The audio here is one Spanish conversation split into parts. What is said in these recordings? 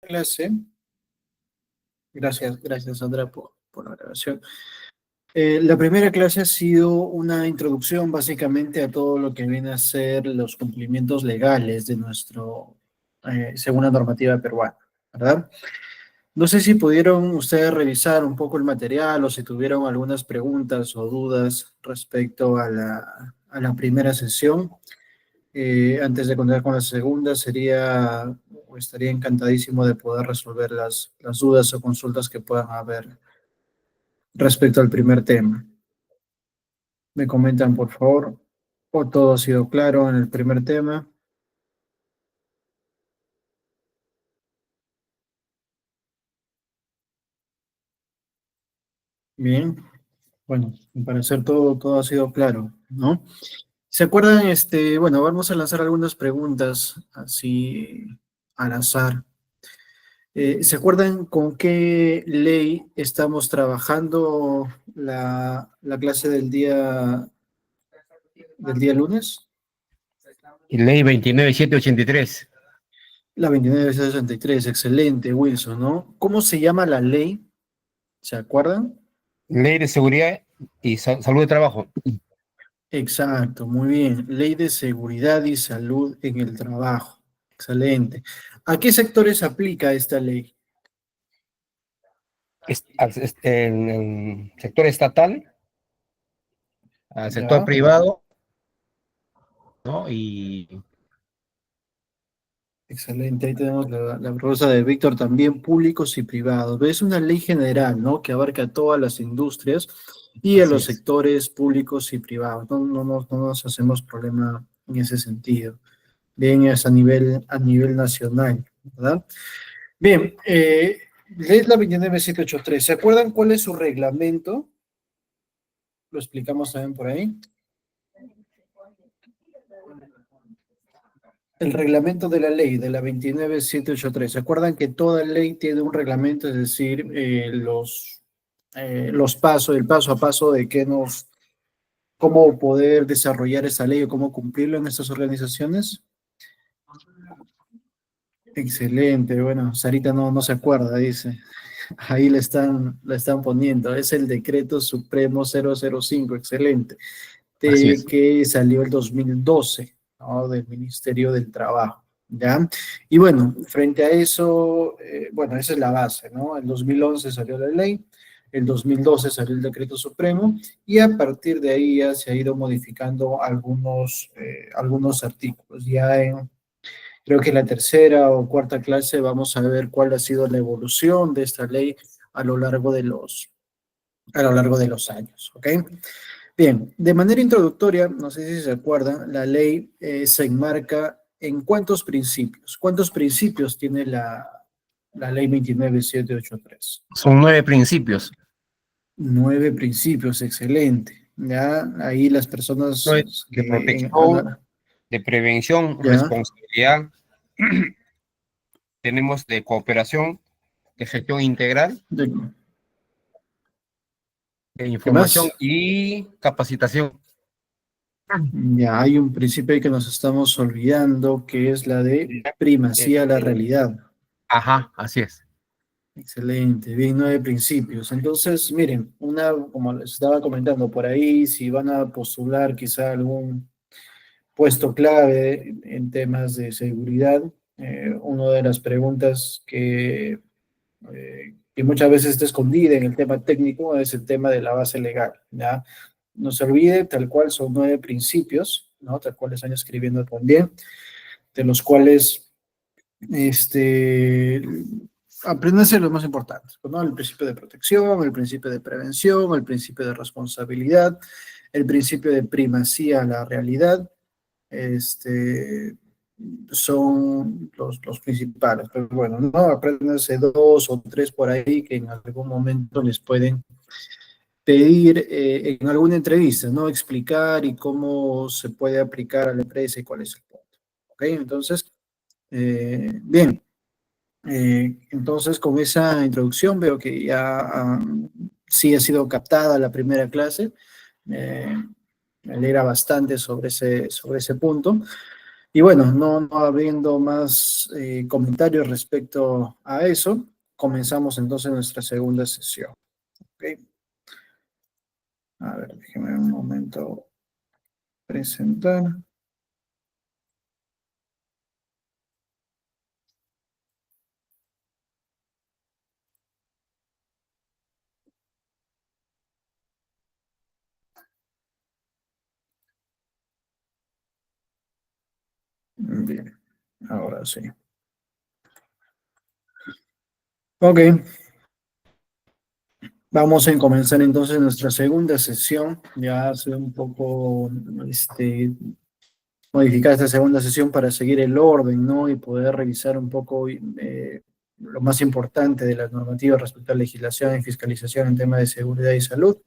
Clase. Gracias Sandra por la grabación. La primera clase ha sido una introducción básicamente a todo lo que viene a ser los cumplimientos legales de según la normativa peruana, ¿verdad? No sé si pudieron ustedes revisar un poco el material o si tuvieron algunas preguntas o dudas respecto a la primera sesión. Antes de contar con la segunda, estaría encantadísimo de poder resolver las dudas o consultas que puedan haber respecto al primer tema. Me comentan, por favor, o todo ha sido claro en el primer tema. Bien, bueno, al parecer todo ha sido claro, ¿no? ¿Se acuerdan? Bueno, vamos a lanzar algunas preguntas así al azar. ¿Se acuerdan con qué ley estamos trabajando la clase del día lunes? Ley 29783. La 2963, excelente, Wilson, ¿no? ¿Cómo se llama la ley? ¿Se acuerdan? Ley de Seguridad y Salud de Trabajo. Exacto, muy bien. Ley de Seguridad y Salud en el Trabajo. Excelente. ¿A qué sectores aplica esta ley? En el sector estatal, al sector Ya, privado, ¿no? Y excelente. Ahí tenemos la propuesta de Víctor también, públicos y privados. Es una ley general, ¿no? Que abarca a todas las industrias y a así los es. sectores públicos y privados. No nos hacemos problema en ese sentido. Bien, es a nivel nacional, ¿verdad? Bien, ley la 29783. ¿Se acuerdan cuál es su reglamento? Lo explicamos también por ahí. El reglamento de la ley de la 29783. ¿Se acuerdan que toda ley tiene un reglamento, es decir, el paso a paso de cómo poder desarrollar esa ley o cómo cumplirlo en estas organizaciones? Excelente, bueno, Sarita no se acuerda, dice. Ahí la están poniendo. Es el decreto supremo 005, excelente, Así es. que salió el 2012, ¿no? Del Ministerio del Trabajo, ¿ya? Y bueno, frente a eso, bueno, esa es la base, ¿no? El 2011 salió la ley, el 2012 salió el decreto supremo, y a partir de ahí ya se ha ido modificando algunos artículos. Creo que en la tercera o cuarta clase vamos a ver cuál ha sido la evolución de esta ley a lo largo de los años, ¿ok? Bien, de manera introductoria, no sé si se acuerdan, la ley se enmarca en cuántos principios. ¿Cuántos principios tiene la ley 29783? Son 9 principios. 9 principios, excelente. Ya, ahí las personas De que protección, de prevención, ya, responsabilidad. Tenemos de cooperación, de gestión integral, de- de ¿qué información más? y capacitación. Ya hay un principio ahí que nos estamos olvidando, que es la de Eh, primacía a la eh, realidad. ajá, así es. Excelente, bien, 9 principios. Entonces, miren, como les estaba comentando por ahí, si van a postular quizá algún puesto clave en temas de seguridad, una de las preguntas que muchas veces está escondida en el tema técnico es el tema de la base legal, ¿ya? No se olvide, tal cual son 9 principios, ¿no? Tal cual están escribiendo también, de los cuales este, apréndanse los más importantes, ¿no? El principio de protección, el principio de prevención, el principio de responsabilidad, el principio de primacía a la realidad, este, son los principales. Pero bueno, no, apréndanse 2 o 3 por ahí que en algún momento les pueden pedir en alguna entrevista, ¿no? Explicar y cómo se puede aplicar a la empresa y cuál es el punto. ¿Ok? Entonces, bien. Entonces, con esa introducción veo que ya sí ha sido captada la primera clase. Me alegra bastante sobre ese punto. Y bueno, no habiendo más comentarios respecto a eso, comenzamos entonces nuestra segunda sesión. ¿Ok? A ver, déjeme un momento presentar. Bien, ahora sí. Ok, vamos a comenzar entonces nuestra segunda sesión. Ya hace un poco modificar esta segunda sesión para seguir el orden, ¿no? Y poder revisar un poco lo más importante de las normativas respecto a legislación y fiscalización en temas de seguridad y salud.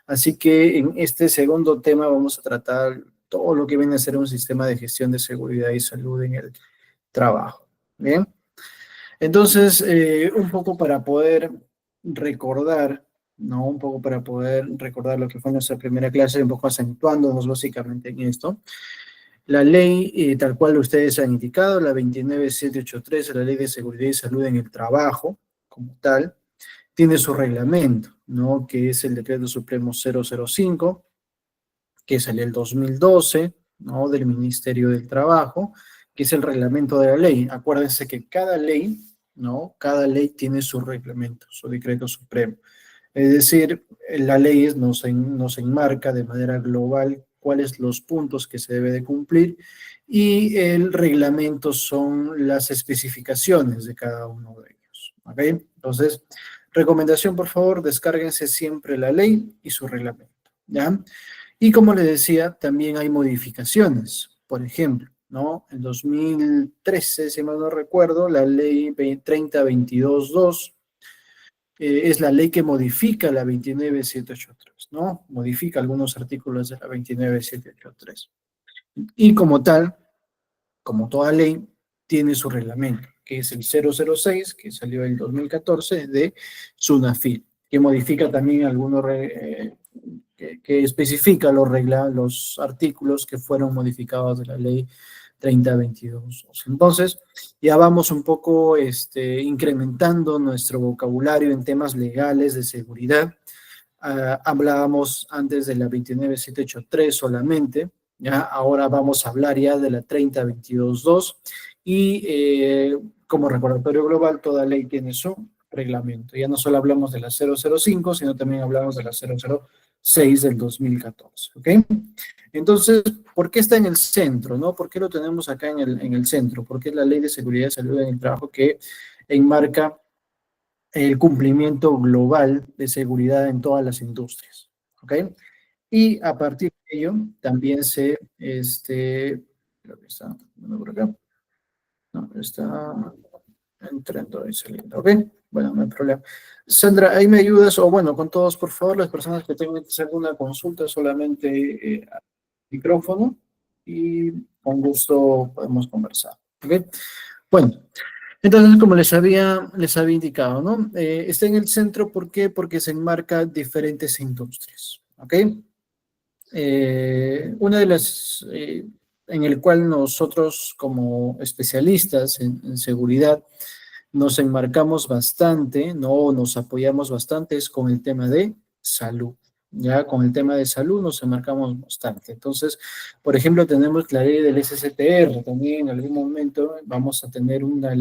Así que en este segundo tema vamos a tratar todo lo que viene a ser un sistema de gestión de seguridad y salud en el trabajo. Bien, entonces, un poco para poder recordar, ¿no? Un poco para poder recordar lo que fue nuestra primera clase, un poco acentuándonos básicamente en esto. La ley, tal cual ustedes han indicado, la 29783, la Ley de Seguridad y Salud en el Trabajo, como tal, tiene su reglamento, ¿no? Que es el Decreto Supremo 005, que salió el 2012, ¿no? Del Ministerio del Trabajo, que es el reglamento de la ley. Acuérdense que cada ley, ¿no? Cada ley tiene su reglamento, su decreto supremo. Es decir, la ley nos enmarca de manera global cuáles los puntos que se debe de cumplir y el reglamento son las especificaciones de cada uno de ellos. ¿Ok? Entonces, recomendación, por favor, descárguense siempre la ley y su reglamento. ¿Ya? Y como les decía, también hay modificaciones. Por ejemplo, ¿no? En 2013, si mal no recuerdo, la ley 3022-2 es la ley que modifica la 29783, ¿no? Modifica algunos artículos de la 29783. Y como tal, como toda ley, tiene su reglamento, que es el 006, que salió en 2014, de SUNAFIL, que modifica también algunos, que especifica los artículos que fueron modificados de la ley 3022. Entonces, ya vamos un poco incrementando nuestro vocabulario en temas legales de seguridad. Hablábamos antes de la 29783 solamente, ¿ya? Ahora vamos a hablar ya de la 3022-2 y como recordatorio global, toda ley tiene su reglamento. Ya no solo hablamos de la 005, sino también hablamos de la 006 del 2014, ¿ok? Entonces, ¿por qué está en el centro, no? ¿Por qué lo tenemos acá en el centro? Porque es la Ley de Seguridad y Salud en el Trabajo que enmarca el cumplimiento global de seguridad en todas las industrias, ¿ok? Y a partir de ello, también creo que está, bueno, por acá, no, está entrando y saliendo, ¿ok? Bueno, no hay problema. Sandra, ahí me ayudas, o bueno, con todos, por favor, las personas que tengan que hacer una consulta, solamente al micrófono y con gusto podemos conversar, ¿ok? Bueno, entonces, como les había indicado, ¿no? Está en el centro, ¿por qué? Porque se enmarca diferentes industrias, ¿ok? Una de las, en el cual nosotros como especialistas en seguridad nos enmarcamos bastante, ¿no? Nos apoyamos bastante es con el tema de salud. Ya con el tema de salud nos enmarcamos bastante. Entonces, por ejemplo, tenemos la ley del SSTR. También en algún momento vamos a tener una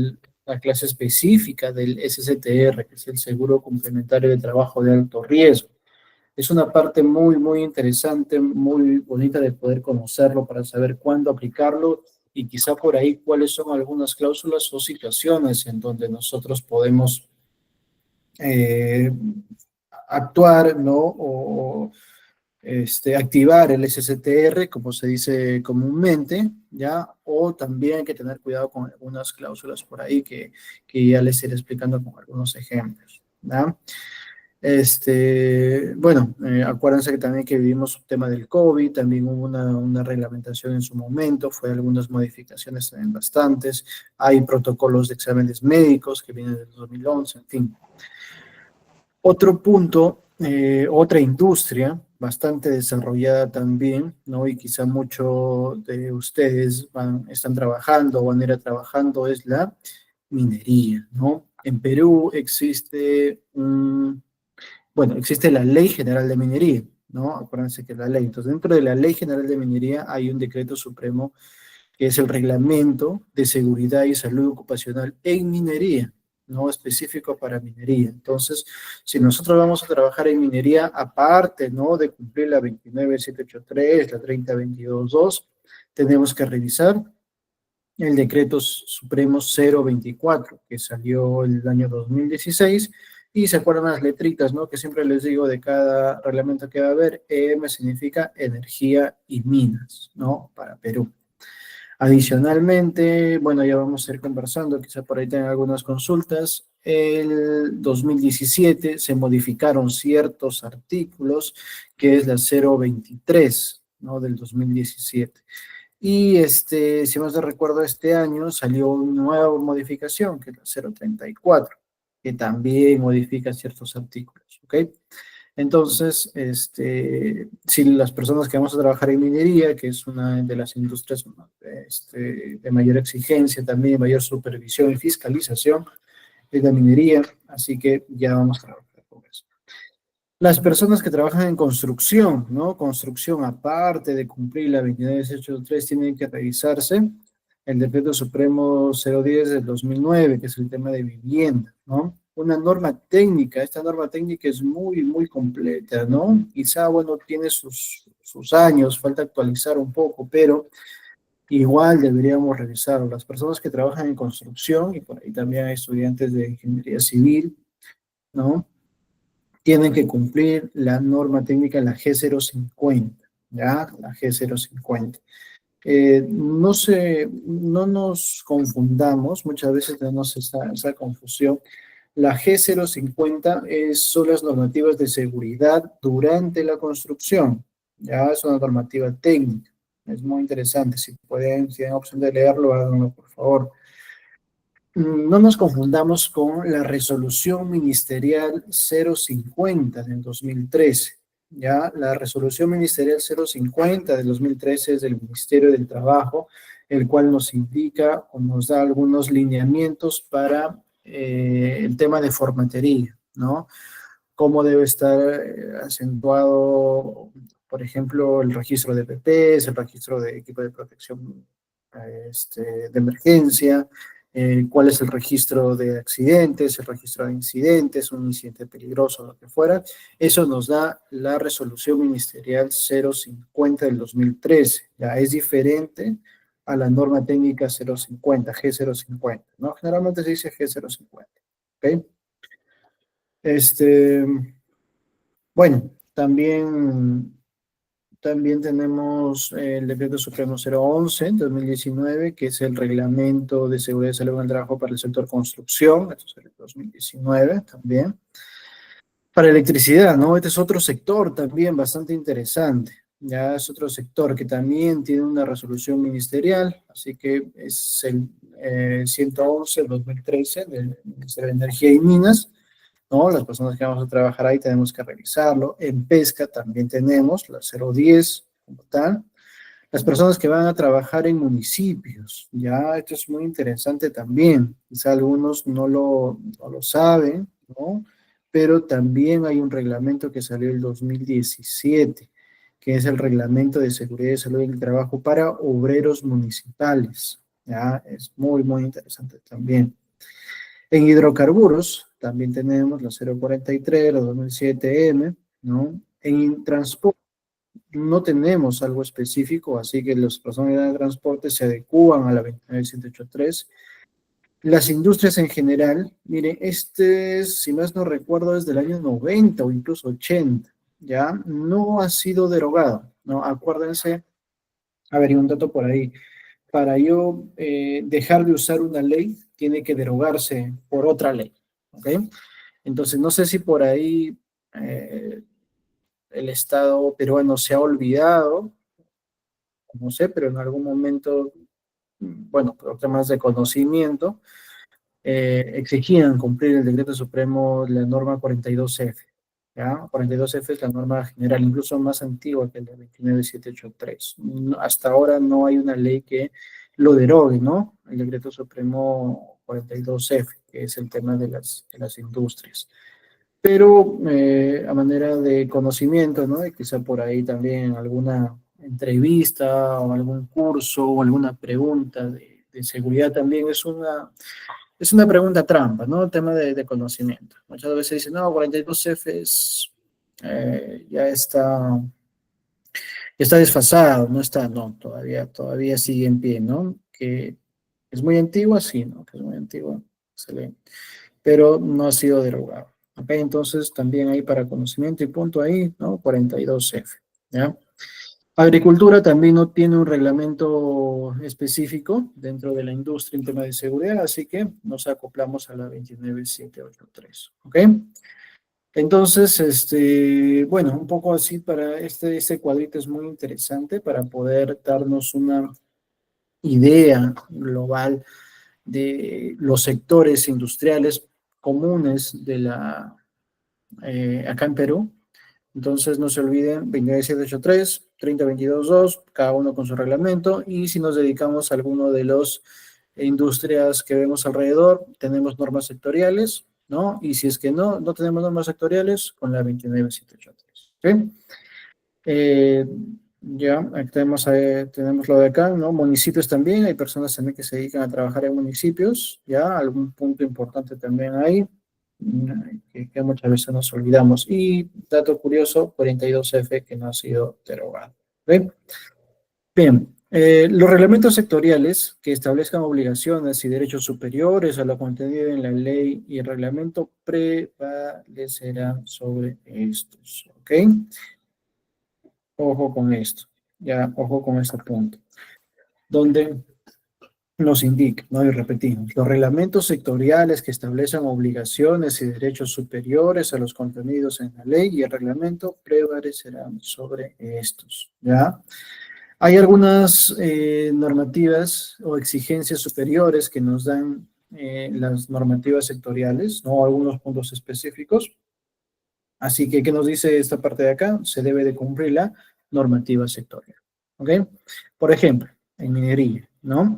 clase específica del SSTR, que es el Seguro Complementario de Trabajo de Alto Riesgo. Es una parte muy, muy interesante, muy bonita de poder conocerlo para saber cuándo aplicarlo y quizá por ahí cuáles son algunas cláusulas o situaciones en donde nosotros podemos eh, actuar, ¿no? O activar el SSTR, como se dice comúnmente, ¿ya? O también hay que tener cuidado con algunas cláusulas por ahí que ya les iré explicando con algunos ejemplos, ¿ya? Bueno, acuérdense que también que vivimos un tema del COVID, también hubo una reglamentación en su momento, fue algunas modificaciones también bastantes, hay protocolos de exámenes médicos que vienen del 2011, en fin. Otro punto, otra industria, bastante desarrollada también, ¿no? Y quizá muchos de ustedes están trabajando o van a ir a trabajando, es la minería, ¿no? En Perú existe bueno, existe la Ley General de Minería, ¿no? Acuérdense que la ley. Entonces, dentro de la Ley General de Minería hay un decreto supremo que es el Reglamento de Seguridad y Salud Ocupacional en Minería, no específico para minería. Entonces, si nosotros vamos a trabajar en minería, aparte, ¿no? De cumplir la 29783, la 30222, tenemos que revisar el decreto supremo 024, que salió el año 2016, y se acuerdan las letritas, ¿no? Que siempre les digo de cada reglamento que va a haber, EM significa energía y minas, ¿no? Para Perú. Adicionalmente, bueno, ya vamos a ir conversando, quizá por ahí tengan algunas consultas. El 2017 se modificaron ciertos artículos, que es la 023, ¿no? Del 2017. Y si más no recuerdo, este año salió una nueva modificación, que es la 034, que también modifica ciertos artículos, ¿ok? Entonces, si las personas que vamos a trabajar en minería, que es una de las industrias de mayor exigencia, también mayor supervisión y fiscalización, es la minería, así que ya vamos a trabajar con eso. Las personas que trabajan en construcción, ¿no? Construcción, aparte de cumplir la 29883, tienen que revisarse el Decreto Supremo 010 del 2009, que es el tema de vivienda, ¿no? Una norma técnica, esta norma técnica es muy, muy completa, ¿no? Quizá, bueno, tiene sus años, falta actualizar un poco, pero igual deberíamos revisarlo. Las personas que trabajan en construcción, y por ahí también hay estudiantes de ingeniería civil, ¿no? Tienen que cumplir la norma técnica, la G050, ¿ya? La G050. No nos confundamos, muchas veces tenemos esa confusión. La G050 son las normativas de seguridad durante la construcción, ya es una normativa técnica, es muy interesante, si tienen opción de leerlo, háganlo por favor. No nos confundamos con la resolución ministerial 050 del 2013. Ya, la resolución ministerial 050 del 2013 es del Ministerio del Trabajo, el cual nos indica o nos da algunos lineamientos para el tema de formatería, ¿no? Cómo debe estar acentuado, por ejemplo, el registro de PPs, el registro de equipo de protección de emergencia, cuál es el registro de accidentes, el registro de incidentes, un incidente peligroso, lo que fuera. Eso nos da la resolución ministerial 050 del 2013. Ya es diferente a la norma técnica 050, G050, ¿no? Generalmente se dice G050, ¿ok? Bueno, también tenemos el Decreto Supremo 011 2019, que es el Reglamento de Seguridad y Salud en el Trabajo para el sector construcción, esto es el 2019 también. Para electricidad, ¿no? Este es otro sector también bastante interesante. Ya es otro sector que también tiene una resolución ministerial, así que es el 111 2013 del Ministerio de Energía y Minas, ¿no? Las personas que vamos a trabajar ahí tenemos que revisarlo. En pesca también tenemos la 010 como tal. Las personas que van a trabajar en municipios, ya esto es muy interesante también. Quizá algunos no lo saben, ¿no? Pero también hay un reglamento que salió el 2017, que es el Reglamento de Seguridad y Salud en el Trabajo para obreros municipales. Ya es muy, muy interesante también. En hidrocarburos también tenemos la 043, la 2007M, ¿no? En transporte no tenemos algo específico, así que las personas de transporte se adecúan a la 29183. Las industrias en general, mire, si más no recuerdo, es del año 90 o incluso 80, ¿ya? No ha sido derogado, ¿no? Acuérdense, a ver, y un dato por ahí, para yo dejar de usar una ley, tiene que derogarse por otra ley, ¿ok? Entonces, no sé si por ahí el Estado peruano se ha olvidado, no sé, pero en algún momento, bueno, por temas de conocimiento, exigían cumplir el decreto supremo, la norma 42F. ¿ya? 42F es la norma general, incluso más antigua que la 29783. Hasta ahora no hay una ley que lo derogue, ¿no? El decreto supremo 42F, que es el tema de las industrias. Pero a manera de conocimiento, ¿no? Y quizá por ahí también alguna entrevista o algún curso o alguna pregunta de seguridad también es una pregunta trampa, ¿no? Tema de conocimiento. Muchas veces dicen, no, 42F ya está desfasado, no está, no, todavía sigue en pie, ¿no? Que es muy antigua, sí, ¿no? Que es muy antigua, excelente, pero no ha sido derogado. Ok, entonces también hay para conocimiento y punto ahí, ¿no? 42F, ¿ya? Agricultura también no tiene un reglamento específico dentro de la industria en tema de seguridad, así que nos acoplamos a la 29783, ¿ok? Entonces, bueno, un poco así para este cuadrito es muy interesante para poder darnos una idea global de los sectores industriales comunes acá en Perú. Entonces, no se olviden, 29783, 30222, cada uno con su reglamento, y si nos dedicamos a alguno de las industrias que vemos alrededor, tenemos normas sectoriales, ¿no? Y si es que no tenemos normas sectoriales, con la 29783, ¿ok? Eh, ya, aquí tenemos lo de acá, ¿no? Municipios también, hay personas también que se dedican a trabajar en municipios, ya, algún punto importante también ahí, que muchas veces nos olvidamos. Y dato curioso, 42F que no ha sido derogado. ¿Ve? Bien, los reglamentos sectoriales que establezcan obligaciones y derechos superiores a lo contenido en la ley y el reglamento prevalecerán sobre estos, ¿ok? Ojo con esto, ya, ojo con este punto, donde nos indica, ¿no? Y repetimos, los reglamentos sectoriales que establecen obligaciones y derechos superiores a los contenidos en la ley y el reglamento prevalecerán sobre estos, ¿ya? Hay algunas normativas o exigencias superiores que nos dan las normativas sectoriales, ¿no? Algunos puntos específicos. Así que, ¿qué nos dice esta parte de acá? Se debe de cumplir la normativa sectorial, ¿ok? Por ejemplo, en minería, ¿no?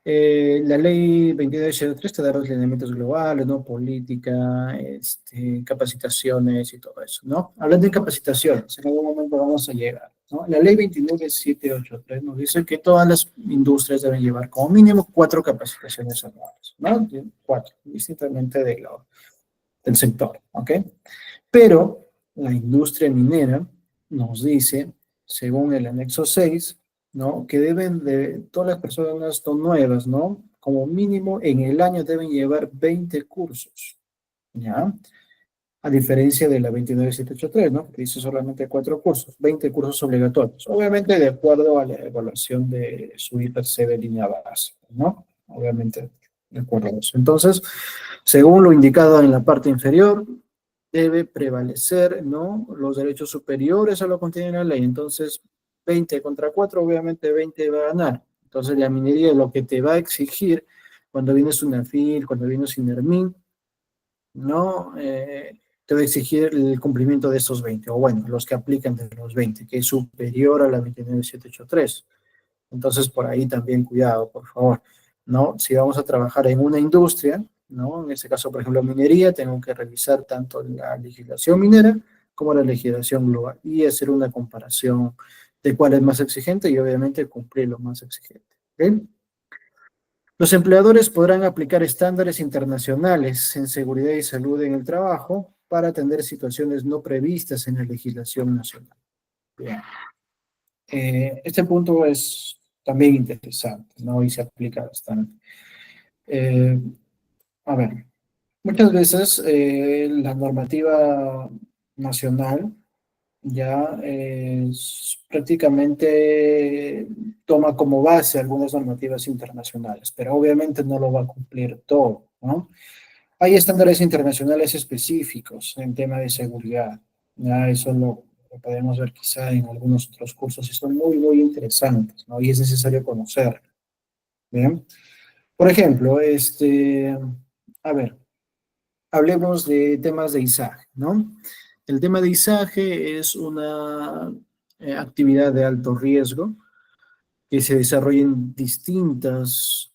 La ley 2283 te da los lineamientos globales, ¿no? Política, capacitaciones y todo eso, ¿no? Hablando de capacitaciones, en algún momento vamos a llegar, ¿no? La ley 29783 nos dice que todas las industrias deben llevar como mínimo 4 capacitaciones anuales, ¿no? 4, distintamente del sector, ¿ok? Pero la industria minera nos dice, según el anexo 6, ¿no? Que todas las personas son nuevas, ¿no? Como mínimo en el año deben llevar 20 cursos, ¿ya? A diferencia de la 29783, ¿no? Que dice solamente 4 cursos, 20 cursos obligatorios. Obviamente de acuerdo a la evaluación de su IPC de línea básica, ¿no? Obviamente de acuerdo a eso. Entonces, según lo indicado en la parte inferior, debe prevalecer, ¿no? Los derechos superiores a lo contenido en la ley. Entonces, 20 contra 4, obviamente 20 va a ganar. Entonces, la minería lo que te va a exigir cuando viene SUNAFIL, cuando viene SINERMIN, ¿no? Te va a exigir el cumplimiento de estos 20, o bueno, los que aplican de los 20, que es superior a la 29783. Entonces, por ahí también cuidado, por favor, ¿no? Si vamos a trabajar en una industria, ¿no? En este caso, por ejemplo, minería, tengo que revisar tanto la legislación minera como la legislación global y hacer una comparación de cuál es más exigente y obviamente cumplir lo más exigente. ¿Ok? Los empleadores podrán aplicar estándares internacionales en seguridad y salud en el trabajo para atender situaciones no previstas en la legislación nacional. Bien. Este punto es también interesante, ¿no? Y se aplica bastante. Eh, a ver, muchas veces la normativa nacional ya prácticamente toma como base algunas normativas internacionales, pero obviamente no lo va a cumplir todo, ¿no? Hay estándares internacionales específicos en tema de seguridad. Ya eso lo podemos ver quizá en algunos otros cursos y son muy, muy interesantes, ¿no? Y es necesario conocer. ¿Bien? Por ejemplo, a ver, hablemos de temas de ISAG, ¿no? El tema de izaje es una actividad de alto riesgo que se desarrolla en distintas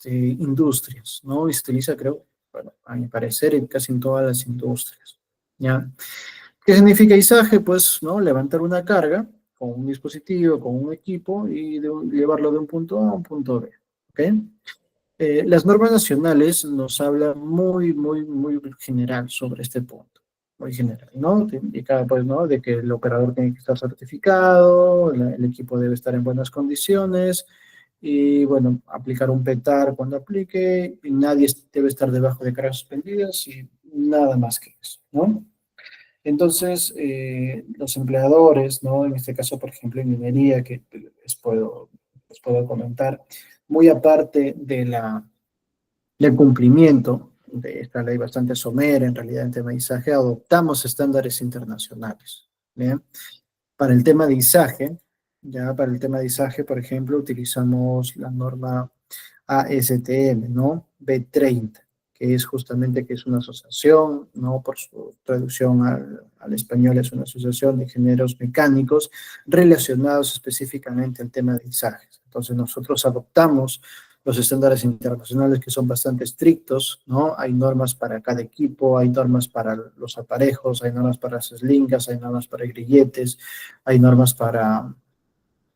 industrias, ¿no? Y se utiliza, creo, bueno, a mi parecer, en casi en todas las industrias, ¿ya? ¿Qué significa izaje? Pues, ¿no? Levantar una carga con un dispositivo, con un equipo y llevarlo de un punto A a un punto B, ¿ok? Las normas nacionales nos hablan muy general sobre este punto, muy general, ¿no? Te indica, pues, ¿no? De que el operador tiene que estar certificado, el equipo debe estar en buenas condiciones y, bueno, aplicar un PETAR cuando aplique, y nadie debe estar debajo de cargas suspendidas y nada más que eso, ¿no? Entonces, los empleadores, ¿no? En este caso, por ejemplo, en minería, que les puedo comentar, muy aparte del cumplimiento de esta ley bastante somera, en realidad, en tema de izaje, adoptamos estándares internacionales, ¿bien? Para el tema de izaje, ya para el tema de izaje, por ejemplo, utilizamos la norma ASTM, ¿no? B30, que es justamente que es una asociación, ¿no? Por su traducción al español, es una asociación de ingenieros mecánicos relacionados específicamente al tema de izajes. Entonces nosotros adoptamos los estándares internacionales que son bastante estrictos, ¿no? Hay normas para cada equipo, hay normas para los aparejos, hay normas para las slingas, hay normas para grilletes, hay normas para,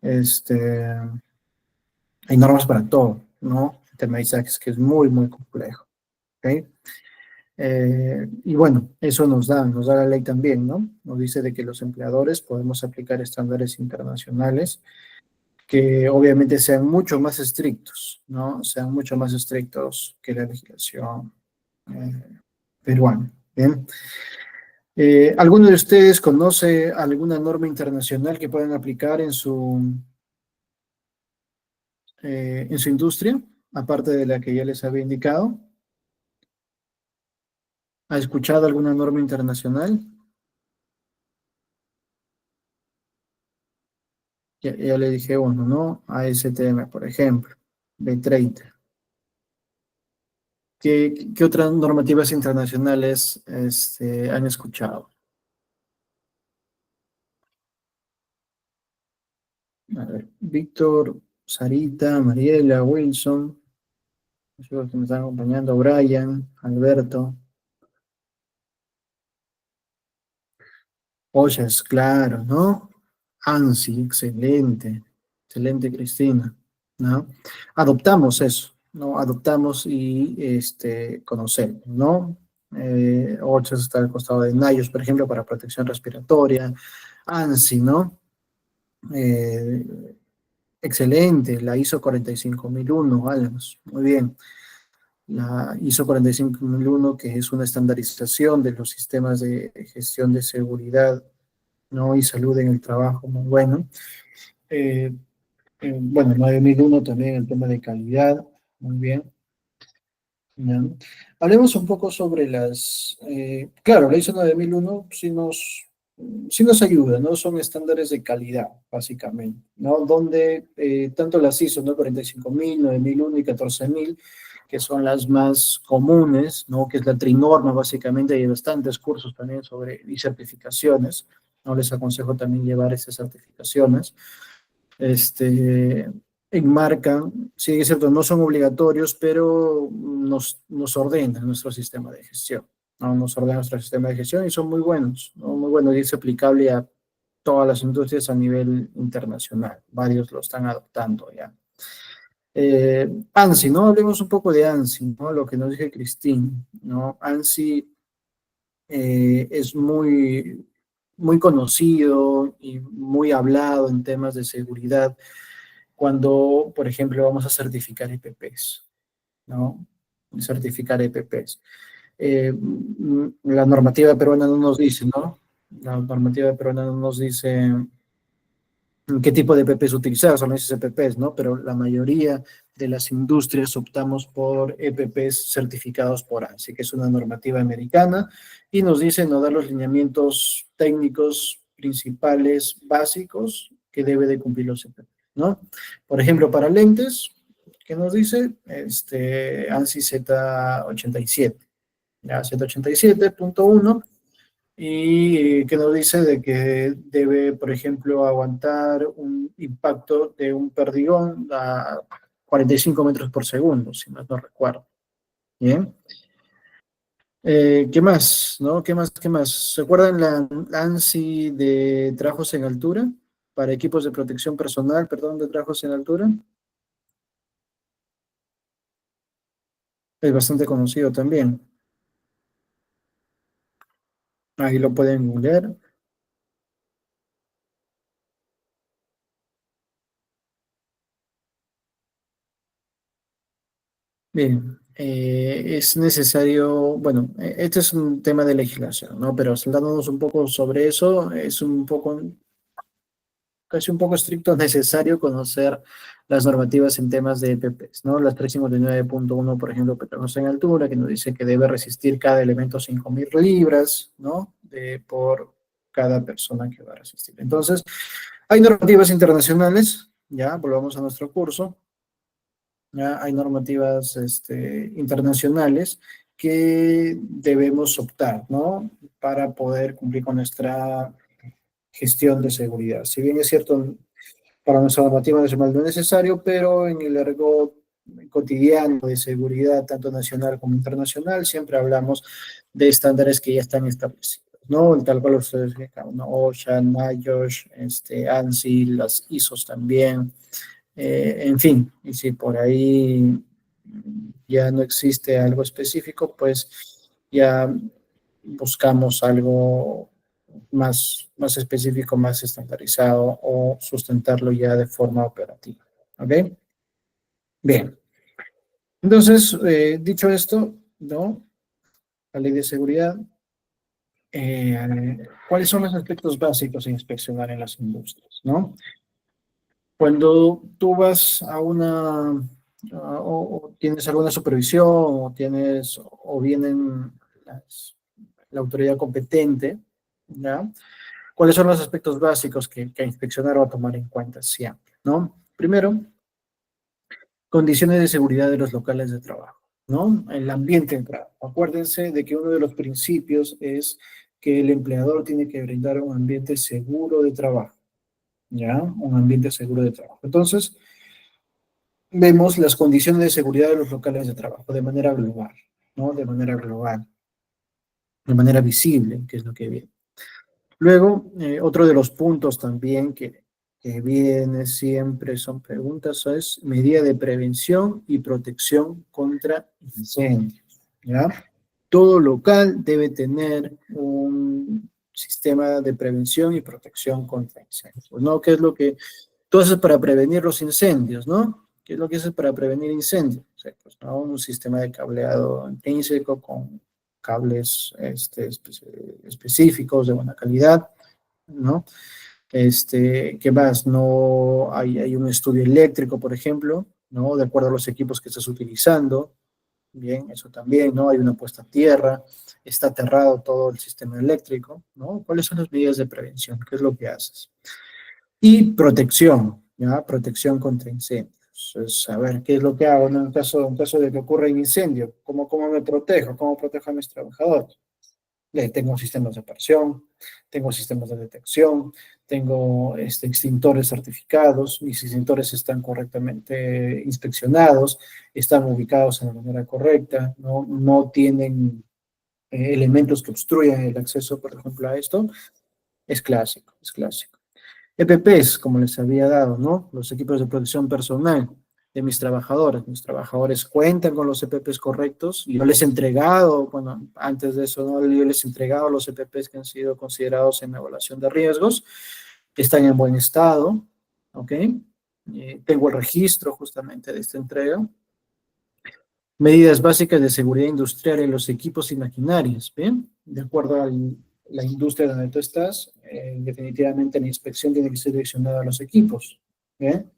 este, hay normas para todo, ¿no? El tema de izajes que es muy complejo, ¿ok? Y bueno, eso nos da la ley también, ¿no? Nos dice de que los empleadores podemos aplicar estándares internacionales que obviamente sean mucho más estrictos, ¿no? Sean mucho más estrictos que la legislación peruana, ¿bien? ¿Alguno de ustedes conoce alguna norma internacional que puedan aplicar en su industria, aparte de la que ya les había indicado? ¿Ha escuchado alguna norma internacional? Ya le dije uno, ¿no? ASTM, por ejemplo, B30. ¿Qué otras normativas internacionales han escuchado? A ver, Víctor, Sarita, Mariela, Wilson, los que me están acompañando, Brian, Alberto. Ollas, claro, ¿no? ANSI, excelente, excelente, Cristina, ¿no? Adoptamos eso, ¿no? Adoptamos y conocemos, ¿no? Ollas está al costado de NIOSH, por ejemplo, para protección respiratoria, ANSI, ¿no? Eh, excelente, la ISO 45001, Álamos, muy bien. La ISO 45001, que es una estandarización de los sistemas de gestión de seguridad, ¿no? Y salud en el trabajo, muy bueno. Eh, bueno, 9001 también el tema de calidad, muy bien. ¿Ya? Hablemos un poco sobre claro, la ISO 9001 sí nos ayuda, ¿no? Son estándares de calidad, básicamente, ¿no? Donde tanto las ISO, ¿no? 45000, 9001 y 14000, que son las más comunes, ¿no? Que es la trinorma, básicamente, hay bastantes cursos también y certificaciones, ¿no? Les aconsejo también llevar esas certificaciones. este, Enmarcan, sí es cierto, no son obligatorios, pero nos ordenan nuestro sistema de gestión, ¿no? Nos ordena nuestro sistema de gestión y son muy buenos, ¿no? Muy buenos y es aplicable a todas las industrias a nivel internacional. Varios lo están adoptando ya. ANSI, ¿no? Hablemos un poco de ANSI, ¿no? Lo que nos dice Cristín, ¿no? ANSI es muy conocido y muy hablado en temas de seguridad cuando, por ejemplo, vamos a certificar EPPs, ¿no? Certificar EPPs. La normativa peruana no nos dice, ¿no? La normativa peruana no nos dice qué tipo de EPPs utilizar, son esos EPPs, ¿no? Pero la mayoría de las industrias optamos por EPPs certificados por ANSI, que es una normativa americana, y nos dice, nos da los lineamientos técnicos principales básicos que debe de cumplir los EPPs, ¿no? Por ejemplo, para lentes, ¿qué nos dice? ANSI Z87, ya, Z87.1, y que nos dice de que debe, por ejemplo, aguantar un impacto de un perdigón a 45 metros por segundo, si mal no recuerdo. Bien. ¿Qué más? ¿No? ¿Qué más? ¿Qué más? ¿Se acuerdan la ANSI de trabajos en altura? Para equipos de protección personal, perdón, de trabajos en altura. Es bastante conocido también. Ahí lo pueden googlear. Bien, es necesario, bueno, este es un tema de legislación, ¿no? Pero saltándonos un poco sobre eso, es un poco, casi un poco estricto, necesario conocer las normativas en temas de EPPs, ¿no? Las 359.1, por ejemplo, petróleo en altura, que nos dice que debe resistir cada elemento 5.000 libras, ¿no? Por cada persona que va a resistir. Entonces, hay normativas internacionales, ya, volvamos a nuestro curso. ¿Ya? Hay normativas internacionales que debemos optar, ¿no? Para poder cumplir con nuestra gestión de seguridad. Si bien es cierto, para nuestra normativa nacional no es necesario, pero en el argot cotidiano de seguridad, tanto nacional como internacional, siempre hablamos de estándares que ya están establecidos, ¿no? Tal cual ustedes explicaron, ¿no? OSHA, NIOSH, ANSI, las ISOs también, en fin, y si por ahí ya no existe algo específico, pues ya buscamos algo más específico, más estandarizado o sustentarlo ya de forma operativa. ¿Ok? Bien. Entonces, dicho esto, ¿no? La ley de seguridad, ¿cuáles son los aspectos básicos a inspeccionar en las industrias, ¿no? Cuando tú vas a o tienes alguna supervisión, o vienen la autoridad competente, ¿ya? ¿Cuáles son los aspectos básicos que inspeccionar o a tomar en cuenta siempre, ¿no? Primero, condiciones de seguridad de los locales de trabajo, ¿no? El ambiente de trabajo. Acuérdense de que uno de los principios es que el empleador tiene que brindar un ambiente seguro de trabajo, ¿ya? Un ambiente seguro de trabajo. Entonces, vemos las condiciones de seguridad de los locales de trabajo de manera global, ¿no? De manera global, de manera visible, que es lo que viene. Luego, otro de los puntos también que viene siempre son preguntas, es medida de prevención y protección contra incendios, ¿ya? Todo local debe tener un sistema de prevención y protección contra incendios, ¿no? ¿Qué es lo que tú haces para prevenir los incendios, ¿no? ¿Qué es lo que haces para prevenir incendios? O sea, pues, ¿no? Un sistema de cableado intrínseco con cables específicos de buena calidad, ¿no? ¿Qué más? No hay un estudio eléctrico, por ejemplo, ¿no? De acuerdo a los equipos que estás utilizando. Bien, eso también, ¿no? Hay una puesta a tierra, está aterrado todo el sistema eléctrico, ¿no? ¿Cuáles son las medidas de prevención? ¿Qué es lo que haces? Y protección, ¿ya? Protección contra incendios. Es, a ver, ¿qué es lo que hago, ¿no? En caso de que ocurra un incendio? ¿Cómo me protejo? ¿Cómo protejo a mis trabajadores? Tengo sistemas de operación, tengo sistemas de detección, tengo extintores certificados, mis extintores están correctamente inspeccionados, están ubicados en la manera correcta, no tienen elementos que obstruyan el acceso, por ejemplo, a esto. Es clásico, es clásico. EPPs, como les había dado, ¿no? Los equipos de protección personal de mis trabajadores. Mis trabajadores cuentan con los EPPs correctos. Yo les he entregado, bueno, antes de eso, ¿no? Yo les he entregado los EPPs que han sido considerados en evaluación de riesgos, que están en buen estado, ¿ok? Tengo el registro justamente de esta entrega. Medidas básicas de seguridad industrial en los equipos y maquinarias, ¿bien? De acuerdo a la industria donde tú estás, definitivamente la inspección tiene que ser direccionada a los equipos, ¿bien?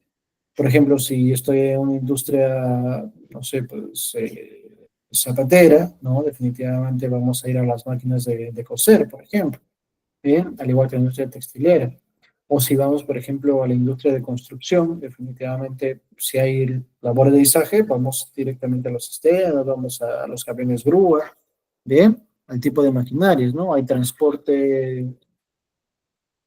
Por ejemplo, si estoy en una industria, no sé, pues, zapatera, ¿no? Definitivamente vamos a ir a las máquinas de coser, por ejemplo, ¿bien? Al igual que la industria textilera. O si vamos, por ejemplo, a la industria de construcción, definitivamente, si hay labores de izaje, vamos directamente a los sistemas, vamos a los camiones grúa, ¿bien? al tipo de maquinarias, ¿no? Hay transporte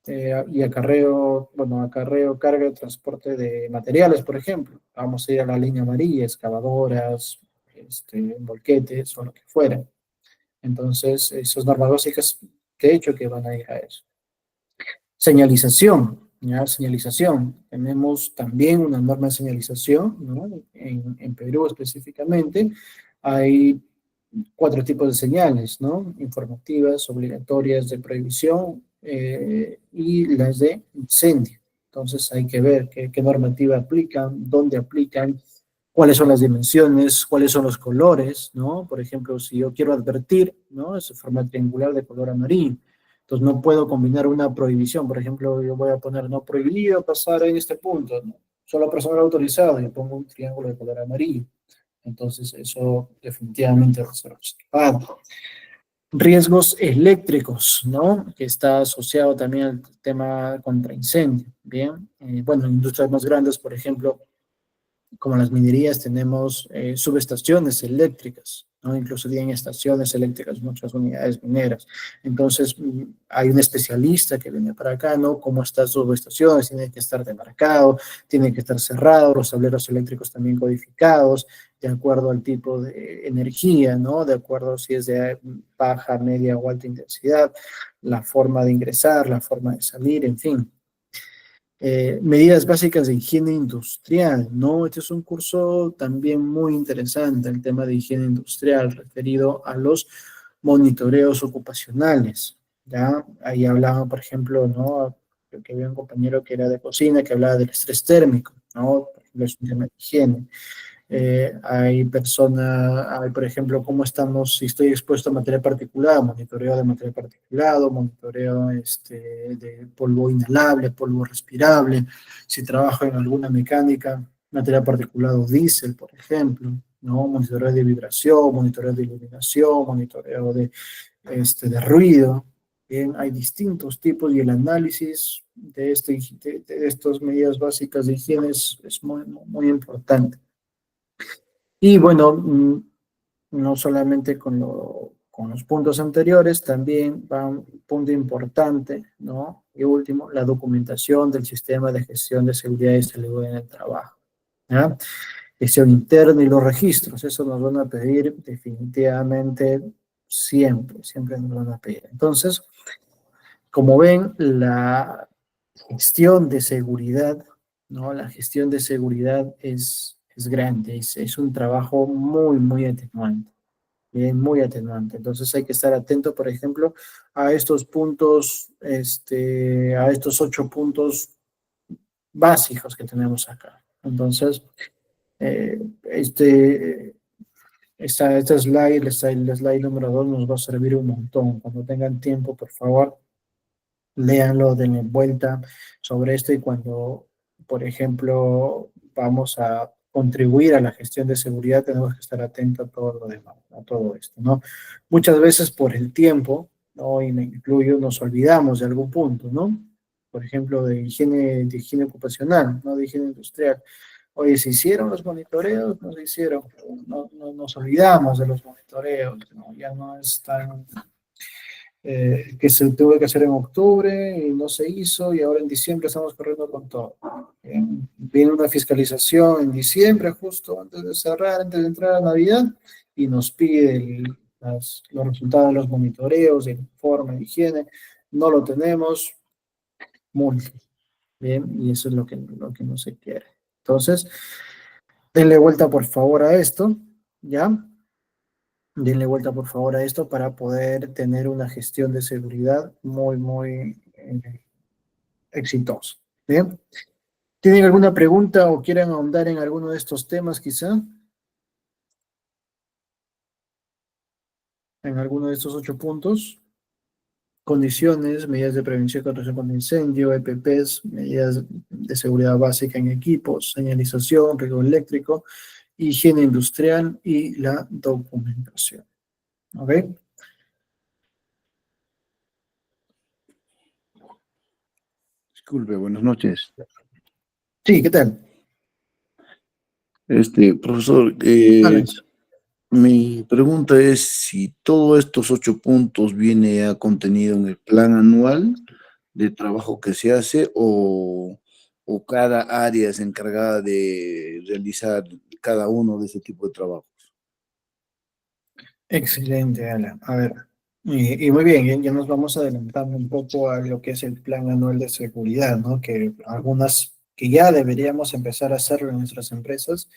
y acarreo, bueno, acarreo, carga y transporte de materiales, por ejemplo. Vamos a ir a la línea amarilla, excavadoras, volquetes o lo que fuera. Entonces, esas normas básicas, de hecho, que van a ir a eso. Señalización, ¿ya? Señalización. Tenemos también una norma de señalización, ¿no? En Perú específicamente hay 4 tipos de señales, ¿no? Informativas, obligatorias, de prohibición y las de incendio. Entonces hay que ver qué normativa aplican, dónde aplican, cuáles son las dimensiones, cuáles son los colores, ¿no? Por ejemplo, si yo quiero advertir, ¿no? Es de forma triangular de color amarillo. Entonces no puedo combinar una prohibición. Por ejemplo, yo voy a poner no prohibido pasar en este punto, ¿no? Solo personal autorizado y pongo un triángulo de color amarillo. Entonces eso definitivamente va a ser observado. Riesgos eléctricos, ¿no? Que está asociado también al tema contra incendio. Bien, bueno, en industrias más grandes, por ejemplo, como las minerías, tenemos subestaciones eléctricas, ¿no? Incluso tienen estaciones eléctricas, muchas unidades mineras. Entonces, hay un especialista que viene para acá, ¿no? Cómo están sus subestaciones, tiene que estar demarcado, tiene que estar cerrado, los tableros eléctricos también codificados, de acuerdo al tipo de energía, ¿no? De acuerdo si es de baja, media o alta intensidad, la forma de ingresar, la forma de salir, en fin. Medidas básicas de higiene industrial, ¿no? Este es un curso también muy interesante, el tema de higiene industrial, referido a los monitoreos ocupacionales, ¿ya? Ahí hablaban, por ejemplo, ¿no? Creo que había un compañero que era de cocina que hablaba del estrés térmico, ¿no? Por ejemplo, es un tema de higiene. Hay, por ejemplo, cómo estamos, si estoy expuesto a materia particulada, monitoreo de materia particulada, monitoreo de polvo inhalable, polvo respirable, si trabajo en alguna mecánica, materia particulada o diésel, por ejemplo, ¿no? Monitoreo de vibración, monitoreo de iluminación, monitoreo de ruido. Bien, hay distintos tipos y el análisis de estas medidas básicas de higiene es muy, muy importante. Y bueno, no solamente con los puntos anteriores, también va un punto importante, ¿no? Y último, la documentación del sistema de gestión de seguridad y salud en el trabajo, ¿ya? Gestión interna y los registros, eso nos van a pedir definitivamente siempre, siempre nos van a pedir. Entonces, como ven, la gestión de seguridad, ¿no? La gestión de seguridad es grande, es un trabajo muy, muy atenuante, muy atenuante. Entonces hay que estar atento, por ejemplo, a estos puntos, a estos 8 puntos básicos que tenemos acá. Entonces, eh, esta slide, el slide número 2 nos va a servir un montón. Cuando tengan tiempo, por favor, léanlo, denle vuelta sobre esto y cuando, por ejemplo, vamos a contribuir a la gestión de seguridad, tenemos que estar atentos a todo lo demás, a todo esto, ¿no? Muchas veces por el tiempo, ¿no? Y me incluyo, nos olvidamos de algún punto, ¿no? Por ejemplo, de higiene ocupacional, ¿no? De higiene industrial. Oye, ¿se hicieron los monitoreos? No se hicieron. No nos olvidamos de los monitoreos, ¿no? Ya no es tan que se tuvo que hacer en octubre y no se hizo y ahora en diciembre estamos corriendo con todo. Viene una fiscalización en diciembre, justo antes de cerrar, antes de entrar a Navidad, y nos pide los resultados de los monitoreos, el informe de higiene, no lo tenemos, multa. Bien, y eso es lo que no se quiere. Entonces, denle vuelta por favor a esto, ¿ya? Denle vuelta por favor a esto para poder tener una gestión de seguridad muy, muy exitosa. ¿Bien? ¿Tienen alguna pregunta o quieren ahondar en alguno de estos temas quizá? En alguno de estos 8 puntos. Condiciones, medidas de prevención contra el incendio, EPPs, medidas de seguridad básica en equipos, señalización, riesgo eléctrico, higiene industrial y la documentación. ¿Ok? Disculpe, buenas noches. Sí, ¿qué tal? Profesor, Alex. Mi pregunta es si todos estos 8 puntos viene ya contenido en el plan anual de trabajo que se hace o cada área es encargada de realizar cada uno de ese tipo de trabajo. Excelente, Alan. A ver, y muy bien, ya nos vamos adelantando un poco a lo que es el Plan Anual de Seguridad, ¿no? Que algunas que ya deberíamos empezar a hacerlo en nuestras empresas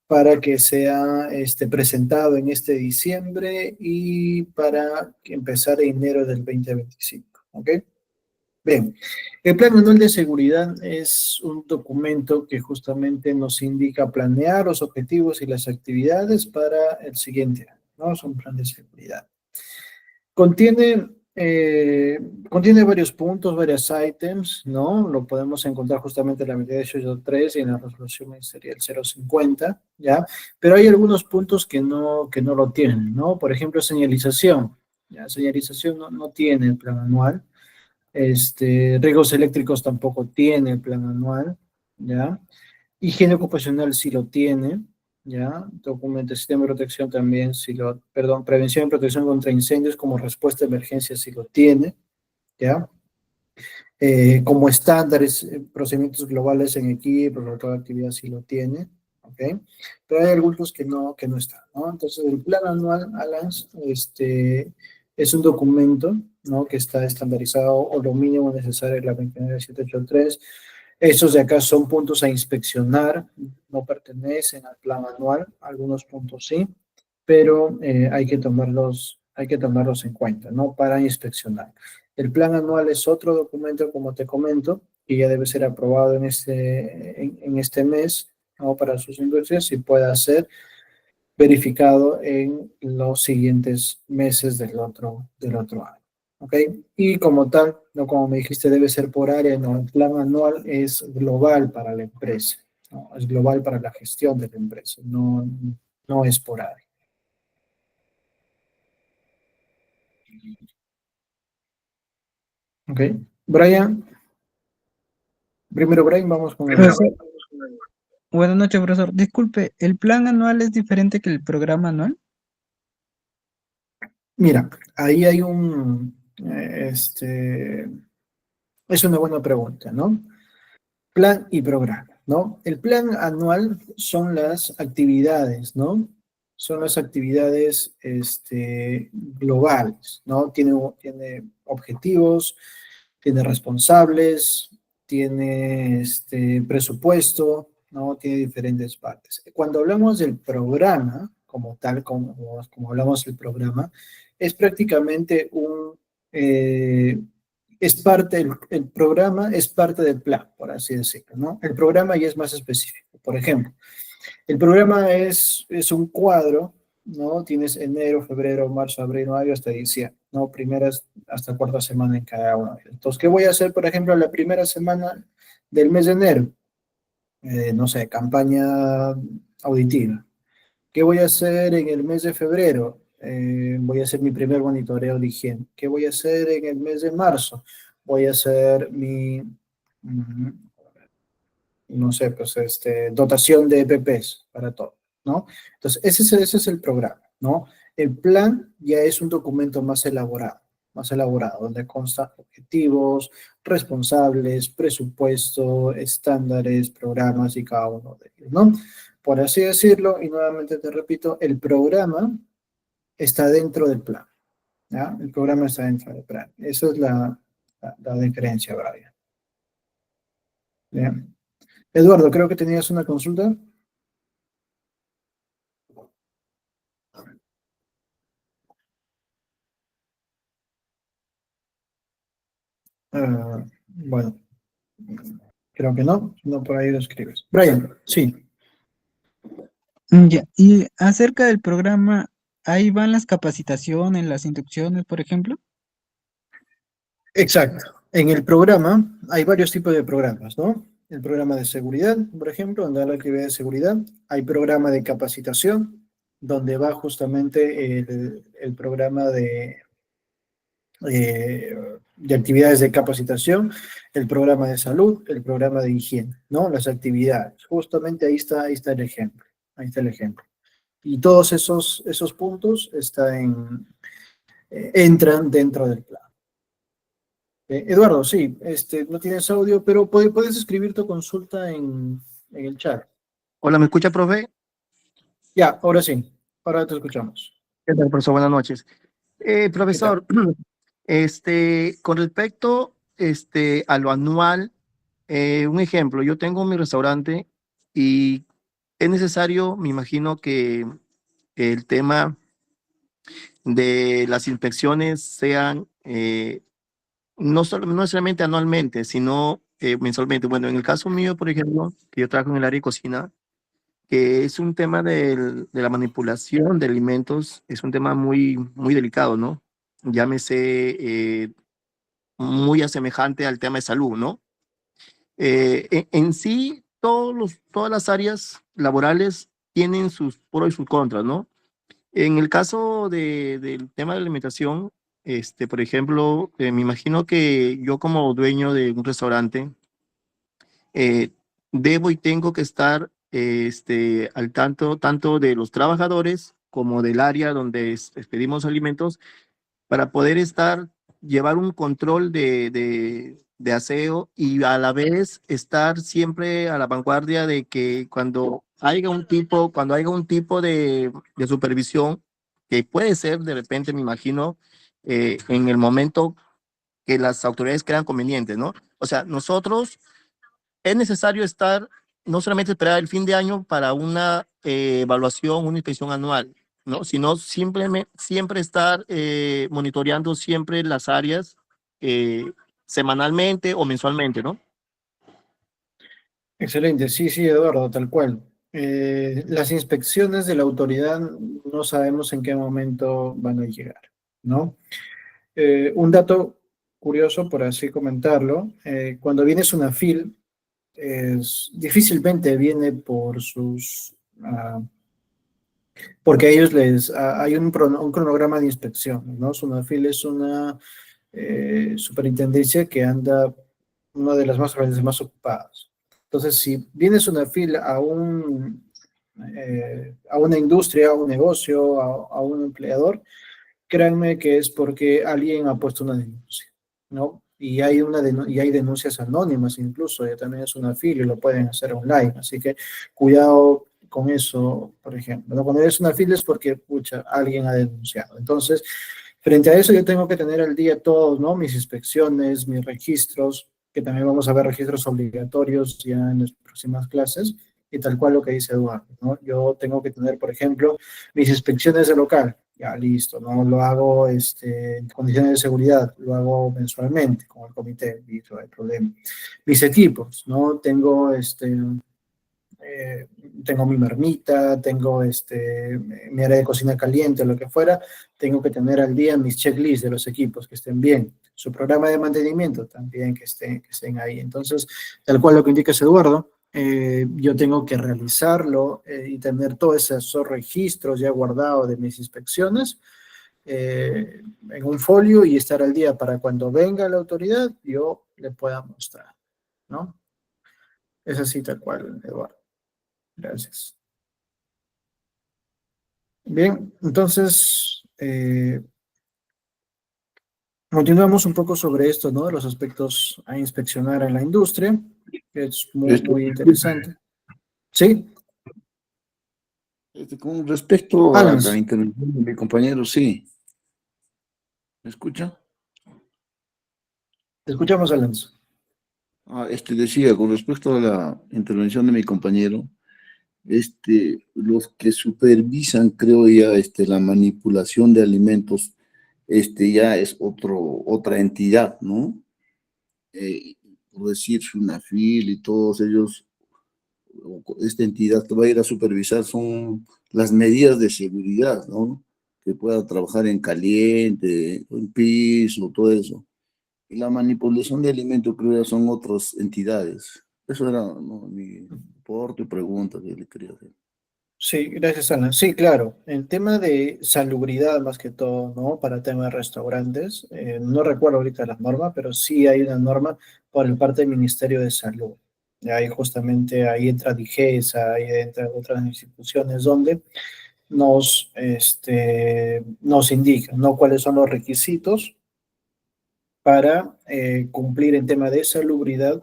para que sea presentado en este diciembre y para que empezar en enero del 2025, ¿ok? Bien, el Plan Anual de Seguridad es un documento que justamente nos indica planear los objetivos y las actividades para el siguiente año, ¿no? Es un plan de seguridad. Contiene, contiene varios puntos, varios ítems, ¿no? Lo podemos encontrar justamente en la medida de 8.3 y en la resolución ministerial 050, ¿ya? Pero hay algunos puntos que no lo tienen, ¿no? Por ejemplo, señalización. ¿Ya? Señalización no tiene el plan anual. Riesgos eléctricos tampoco tiene el plan anual, ¿ya? Higiene ocupacional sí lo tiene, ¿ya? Documento, sistema de protección también sí lo, perdón, prevención y protección contra incendios como respuesta a emergencia sí lo tiene, ¿ya? Como estándares, procedimientos globales en equipo, por toda actividad sí lo tiene, ¿ok? Pero hay algunos que no están, ¿no? Entonces, el plan anual, Alan, es un documento, ¿no? Que está estandarizado o lo mínimo necesario en la 29783. Estos de acá son puntos a inspeccionar, no pertenecen al plan anual, algunos puntos sí, pero hay que tomarlos en cuenta, ¿no? Para inspeccionar. El plan anual es otro documento, como te comento, que ya debe ser aprobado en este mes, ¿no? Para sus industrias y pueda ser verificado en los siguientes meses del otro año. ¿Ok? Y como tal, no como me dijiste, debe ser por área, no, el plan anual es global para la empresa, ¿no? Es global para la gestión de la empresa, no es por área. ¿Ok? Brian, primero Brian, vamos con el... Profesor, buenas noches, profesor. Disculpe, ¿el plan anual es diferente que el programa anual? Mira, ahí hay es una buena pregunta, ¿no? Plan y programa, ¿no? El plan anual son las actividades, ¿no? Son las actividades globales, ¿no? Tiene objetivos, tiene responsables, tiene presupuesto, ¿no? Tiene diferentes partes. Cuando hablamos del programa, como tal, como hablamos del programa, es prácticamente eh, es parte, el programa es parte del plan, por así decirlo, ¿no? El programa ya es más específico. Por ejemplo, el programa es un cuadro, ¿no? Tienes enero, febrero, marzo, abril, mayo hasta diciembre, ¿no? Primeras hasta cuarta semana en cada uno de ellos. Entonces, ¿qué voy a hacer, por ejemplo, la primera semana del mes de enero? No sé, campaña auditiva. ¿Qué voy a hacer en el mes de febrero? Voy a hacer mi primer monitoreo de higiene. ¿Qué voy a hacer en el mes de marzo? Voy a hacer mm, no sé, pues dotación de EPPs para todo, ¿no? Entonces, ese es el programa, ¿no? El plan ya es un documento más elaborado, donde consta objetivos, responsables, presupuesto, estándares, programas y cada uno de ellos, ¿no? Por así decirlo, y nuevamente te repito, el programa está dentro del plan, ¿ya? El programa está dentro del plan. Esa es la diferencia, Brian. Bien. Eduardo, creo que tenías una consulta. Bueno, creo que no, no por ahí lo escribes. Brian, sí, Ya, y acerca del programa, ¿ahí van las capacitaciones, las inducciones, por ejemplo? exacto. En el programa hay varios tipos de programas, ¿no? El programa de seguridad, por ejemplo, donde va la actividad de seguridad. Hay programa de capacitación, donde va justamente el programa de actividades de capacitación, el programa de salud, el programa de higiene, ¿no? Las actividades. Justamente ahí está el ejemplo. Ahí está el ejemplo. Y todos esos puntos entran dentro del plan. Eduardo, sí, no tienes audio, pero puedes escribir tu consulta en el chat. Hola, ¿me escucha, profe? Ya, ahora sí, ahora te escuchamos. ¿Qué tal, profesor? Buenas noches. ¿Qué tal? Profesor, con respecto a lo anual, un ejemplo, yo tengo mi restaurante y es necesario, me imagino que el tema de las inspecciones sean no necesariamente anualmente, sino mensualmente. Bueno, en el caso mío, por ejemplo, que yo trabajo en el área de cocina, que es un tema de la manipulación de alimentos, es un tema muy, muy delicado, ¿no? Llámese muy asemejante al tema de salud, ¿no? En sí, todas las áreas laborales tienen sus pros y sus contras, ¿no? En el caso del tema de la alimentación, por ejemplo, me imagino que yo como dueño de un restaurante, eh, debo y tengo que estar al tanto de los trabajadores como del área donde expedimos alimentos para poder llevar un control de aseo y a la vez estar siempre a la vanguardia de que cuando haya un tipo de supervisión, que puede ser de repente, me imagino, en el momento que las autoridades crean conveniente, ¿no? O sea, nosotros es necesario no solamente esperar el fin de año para una evaluación, una inspección anual, ¿no? Sino simplemente siempre estar monitoreando siempre las áreas semanalmente o mensualmente, ¿no? Excelente, sí, sí, Eduardo, tal cual. Las inspecciones de la autoridad no sabemos en qué momento van a llegar, ¿no? Un dato curioso, por así comentarlo, cuando viene Sunafil, difícilmente viene porque a ellos hay un cronograma de inspección, ¿no? Sunafil es una superintendencia que anda una de las veces más ocupadas. Entonces, si vienes una fila a una industria, a un negocio, a un empleador, créanme que es porque alguien ha puesto una denuncia, ¿no? Y hay denuncias anónimas incluso, ya también es una fila y lo pueden hacer online, así que cuidado con eso, por ejemplo, ¿no? Cuando eres una fila es porque, pucha, alguien ha denunciado. Entonces, frente a eso yo tengo que tener al día todos, ¿no? Mis inspecciones, mis registros, que también vamos a ver registros obligatorios ya en las próximas clases, y tal cual lo que dice Eduardo, ¿no? Yo tengo que tener, por ejemplo, mis inspecciones de local, ya listo, ¿no? Lo hago en condiciones de seguridad, lo hago mensualmente con el comité, listo, no hay problema. Mis equipos, ¿no? Eh, tengo mi marmita, tengo mi área de cocina caliente, lo que fuera, tengo que tener al día mis checklists de los equipos, que estén bien. Su programa de mantenimiento también, que estén ahí. Entonces, tal cual lo que indica Eduardo, yo tengo que realizarlo y tener todos esos registros ya guardados de mis inspecciones en un folio y estar al día para cuando venga la autoridad, yo le pueda mostrar, ¿no? Es así tal cual, Eduardo. Gracias. Bien, entonces, continuamos un poco sobre esto, ¿no? Los aspectos a inspeccionar en la industria, que es muy, Esto, muy interesante. ¿Sí? con respecto a Alan, la intervención de mi compañero, sí. ¿Me escucha? te escuchamos, Alan. Decía, con respecto a la intervención de mi compañero, los que supervisan, creo ya, la manipulación de alimentos, ya es otra entidad, ¿no? Eh, por decir, Sunafil y todos ellos, esta entidad que va a ir a supervisar son las medidas de seguridad, ¿no? Que pueda trabajar en caliente, en piso, todo eso. Y la manipulación de alimentos, creo que son otras entidades. Eso era, ¿no?, mi aporte y pregunta que le quería hacer. Sí, gracias, Alan. Sí, claro. El tema de salubridad, más que todo, ¿no? Para temas de restaurantes, no recuerdo ahorita la norma, pero sí hay una norma por el parte del Ministerio de Salud. Y ahí justamente ahí entra DIGESA, ahí entra otras instituciones donde nos indica, ¿no? Cuáles son los requisitos para cumplir en tema de salubridad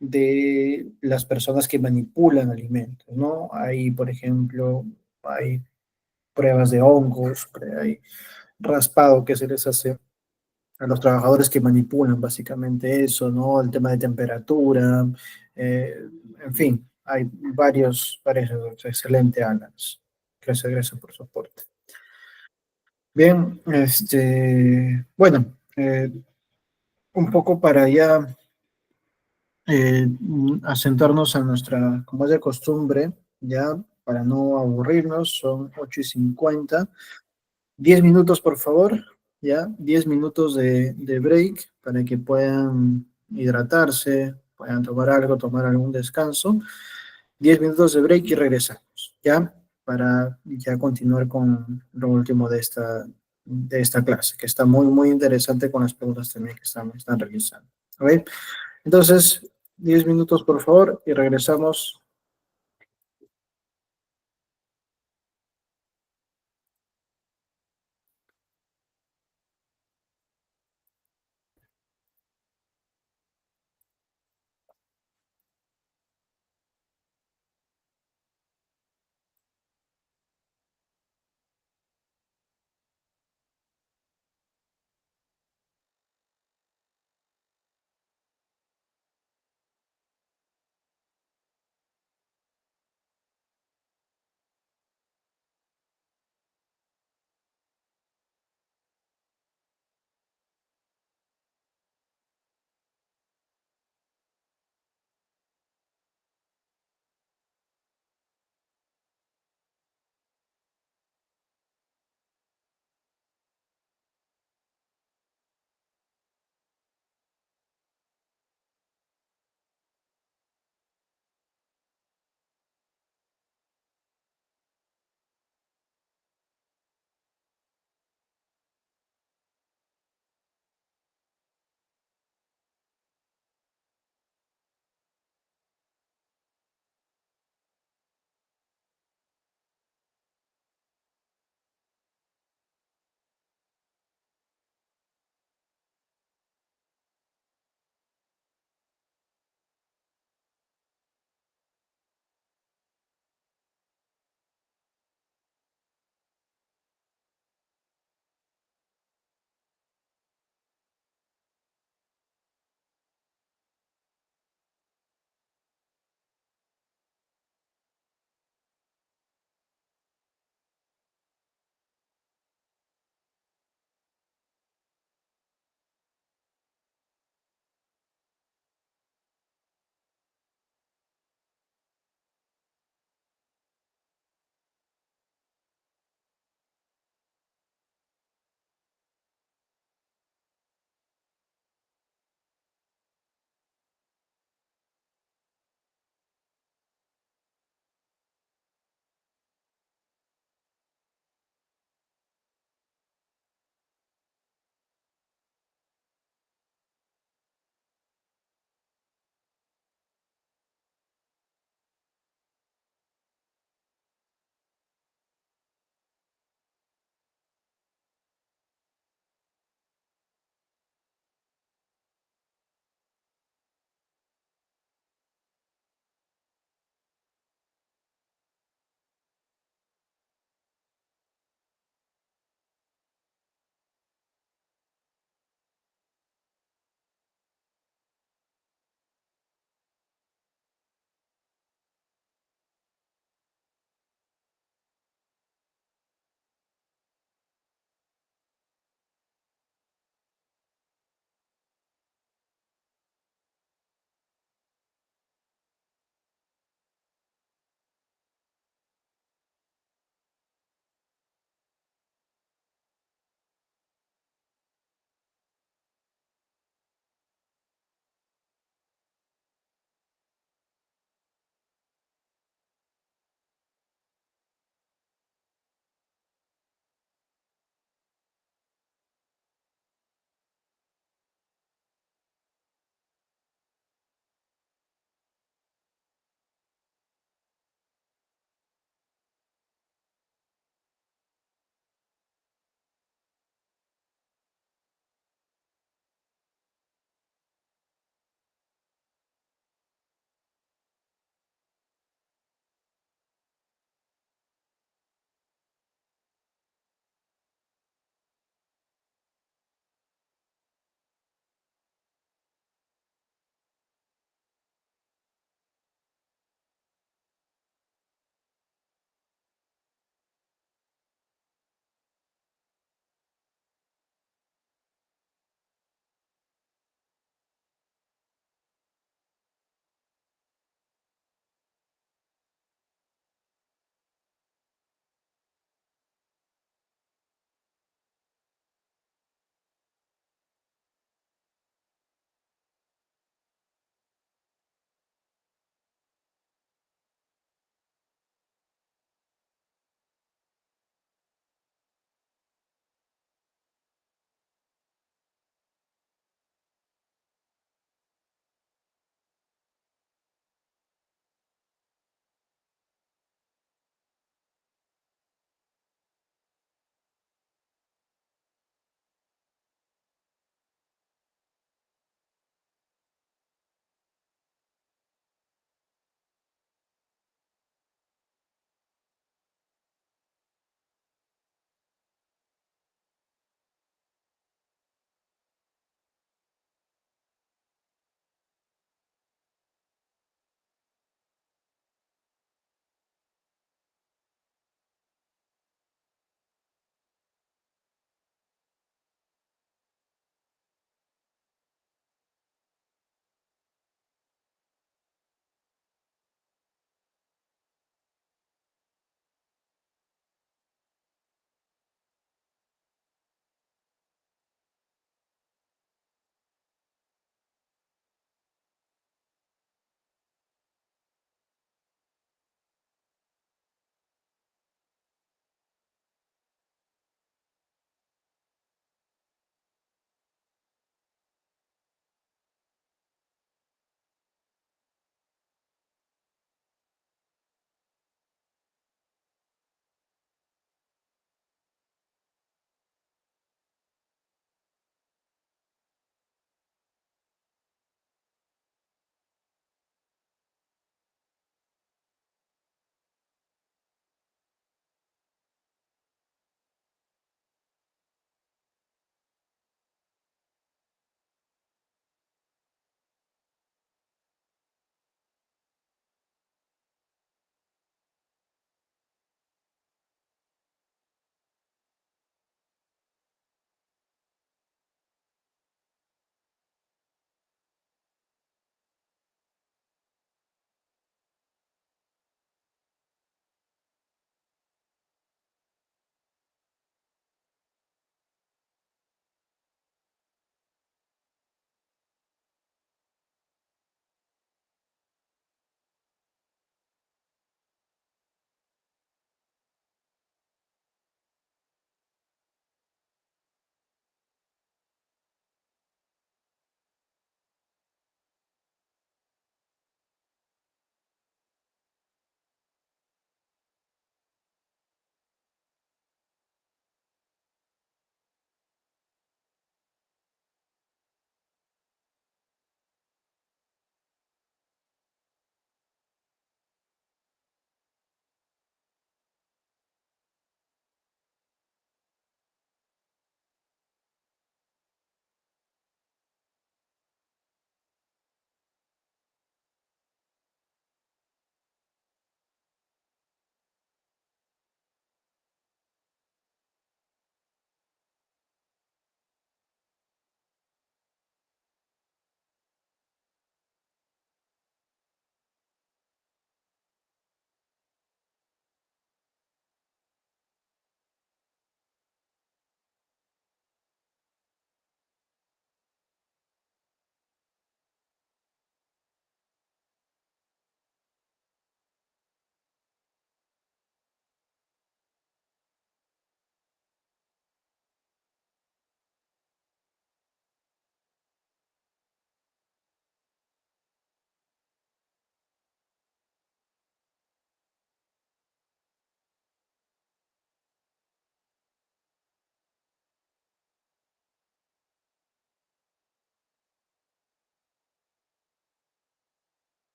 de las personas que manipulan alimentos, ¿no? Hay, por ejemplo, hay pruebas de hongos, hay raspado que se les hace a los trabajadores que manipulan básicamente eso, ¿no? El tema de temperatura, eh, en fin, hay varios, excelente, Alan. Gracias por su aporte. Bien, bueno, un poco para ya asentarnos a nuestra, como es de costumbre, ya para no aburrirnos, son 8:50. 10 minutos, por favor, ya, 10 minutos de break para que puedan hidratarse, puedan tomar algo, tomar algún descanso. 10 minutos de break y regresamos, ya, para ya continuar con lo último de esta clase, que está muy, muy interesante con las preguntas también que están realizando. ¿Ok? Entonces, 10 minutos, por favor, y regresamos.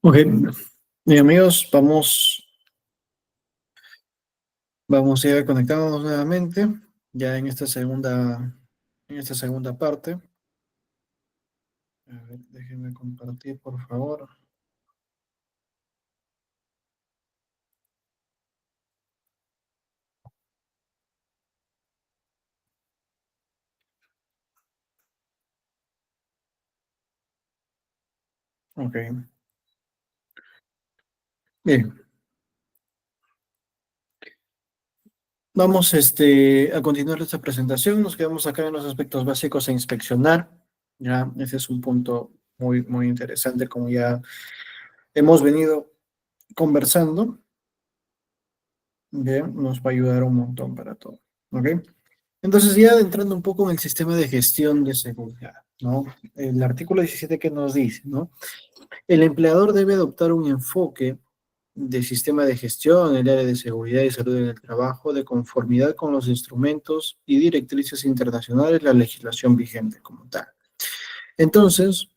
Ok, bien amigos, vamos a ir conectándonos nuevamente, ya en esta segunda parte. A ver, déjenme compartir, por favor. Ok, bien. Vamos a continuar esta presentación. Nos quedamos acá en los aspectos básicos a inspeccionar. Ya, ese es un punto muy, muy interesante, como ya hemos venido conversando. Bien, nos va a ayudar un montón para todo. ¿Ok? Entonces, ya adentrando un poco en el sistema de gestión de seguridad, ¿no? El artículo 17 que nos dice, ¿no? El empleador debe adoptar un enfoque de sistema de gestión en el área de seguridad y salud en el trabajo de conformidad con los instrumentos y directrices internacionales, la legislación vigente como tal. Entonces,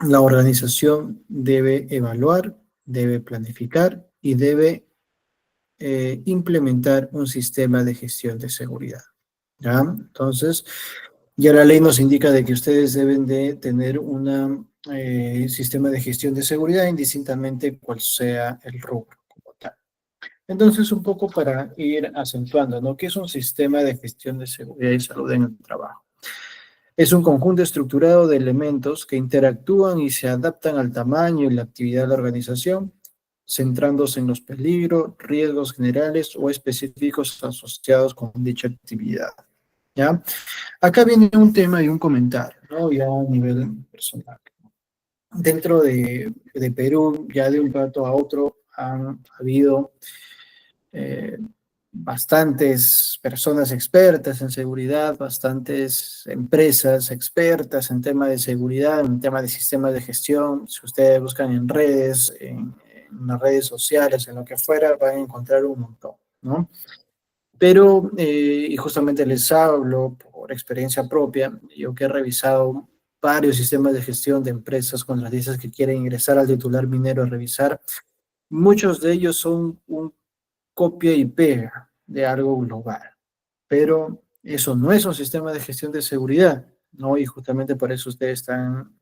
la organización debe evaluar, debe planificar y debe implementar un sistema de gestión de seguridad. ¿Ya? Entonces, ya la ley nos indica de que ustedes deben de tener un sistema de gestión de seguridad indistintamente cuál sea el rubro como tal. Entonces, un poco para ir acentuando, ¿no? ¿Qué es un sistema de gestión de seguridad y salud en el trabajo? Es un conjunto estructurado de elementos que interactúan y se adaptan al tamaño y la actividad de la organización, centrándose en los peligros, riesgos generales o específicos asociados con dicha actividad. ¿Ya? Acá viene un tema y un comentario, ¿no? Ya a nivel personal. Dentro de Perú, ya de un rato a otro, han habido bastantes personas expertas en seguridad, bastantes empresas expertas en tema de seguridad, en tema de sistemas de gestión. Si ustedes buscan en redes, en las redes sociales, en lo que fuera, van a encontrar un montón, ¿no? Pero, y justamente les hablo por experiencia propia, yo que he revisado varios sistemas de gestión de empresas con las dices que quieren ingresar al titular minero a revisar, muchos de ellos son un copia y pega de algo global, pero eso no es un sistema de gestión de seguridad, ¿no? Y justamente por eso ustedes están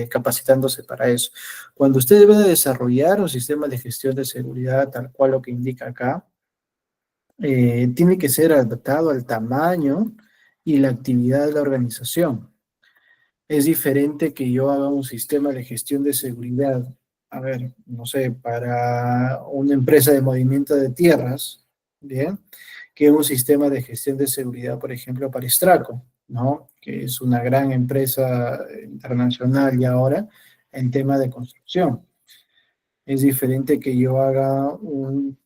capacitándose para eso. Cuando ustedes van a desarrollar un sistema de gestión de seguridad, tal cual lo que indica acá, tiene que ser adaptado al tamaño y la actividad de la organización. Es diferente que yo haga un sistema de gestión de seguridad, a ver, no sé, para una empresa de movimiento de tierras, ¿bien? Que un sistema de gestión de seguridad, por ejemplo, para Straco, ¿no? Que es una gran empresa internacional y ahora en tema de construcción. Es diferente que yo haga un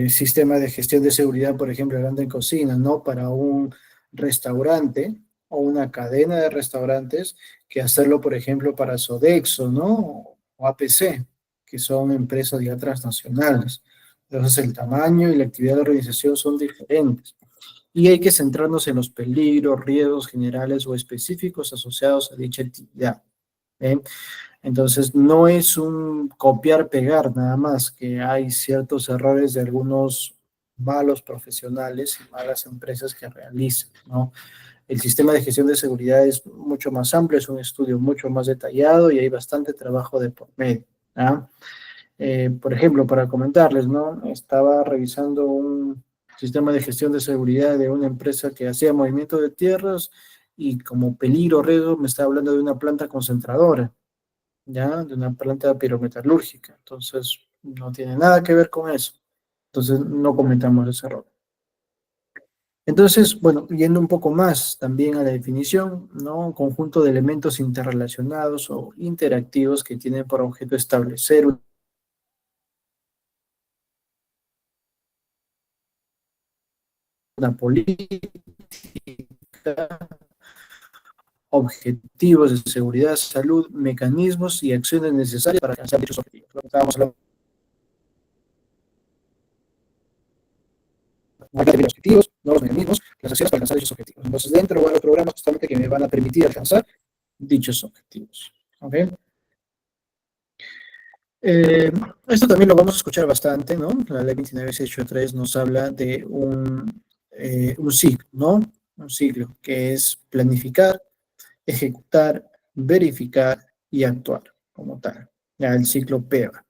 sistema de gestión de seguridad, por ejemplo, hablando en cocina, ¿no? Para un restaurante o una cadena de restaurantes, que hacerlo, por ejemplo, para Sodexo, ¿no? O APC, que son empresas ya transnacionales. Entonces, el tamaño y la actividad de la organización son diferentes. Y hay que centrarnos en los peligros, riesgos generales o específicos asociados a dicha actividad. ¿Eh? Entonces, no es un copiar-pegar nada más, que hay ciertos errores de algunos malos profesionales y malas empresas que realizan, ¿no? El sistema de gestión de seguridad es mucho más amplio, es un estudio mucho más detallado y hay bastante trabajo de por medio, ¿ah? Por ejemplo, para comentarles, ¿no? Estaba revisando un sistema de gestión de seguridad de una empresa que hacía movimiento de tierras y como peligro, riesgo, me estaba hablando de una planta concentradora, ¿ya? De una planta pirometalúrgica. Entonces, no tiene nada que ver con eso. Entonces, no cometamos ese error. Entonces, bueno, yendo un poco más también a la definición, ¿no? Un conjunto de elementos interrelacionados o interactivos que tienen por objeto establecer una política, objetivos de seguridad, salud, mecanismos y acciones necesarias para alcanzar dichos objetivos. Lo que estábamos hablando de los objetivos, no los mecanismos, las acciones para alcanzar dichos objetivos. Entonces, dentro van los programas justamente que me van a permitir alcanzar dichos objetivos. ¿Ok? Eh, Esto también lo vamos a escuchar bastante, ¿no? La ley 29683 nos habla de un ciclo, ¿no? Un ciclo que es planificar, ejecutar, verificar y actuar como tal. Ya el ciclo PEVA.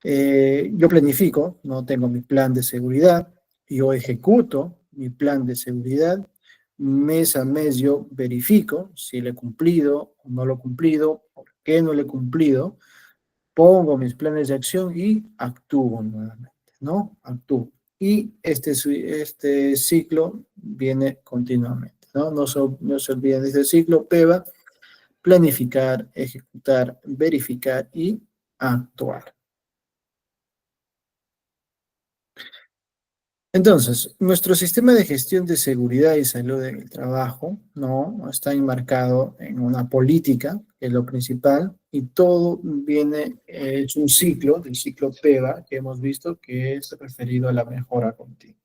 Yo planifico, no tengo mi plan de seguridad, yo ejecuto mi plan de seguridad, mes a mes yo verifico si lo he cumplido o no lo he cumplido, por qué no lo he cumplido, pongo mis planes de acción y actúo nuevamente, ¿no? Actúo. Y este ciclo viene continuamente, ¿no? No se olviden de este ciclo, PEVA, planificar, ejecutar, verificar y actuar. Entonces, nuestro sistema de gestión de seguridad y salud en el trabajo, ¿no? Está enmarcado en una política, que es lo principal, y todo viene, es un ciclo, del ciclo PEVA, que hemos visto que es referido a la mejora continua,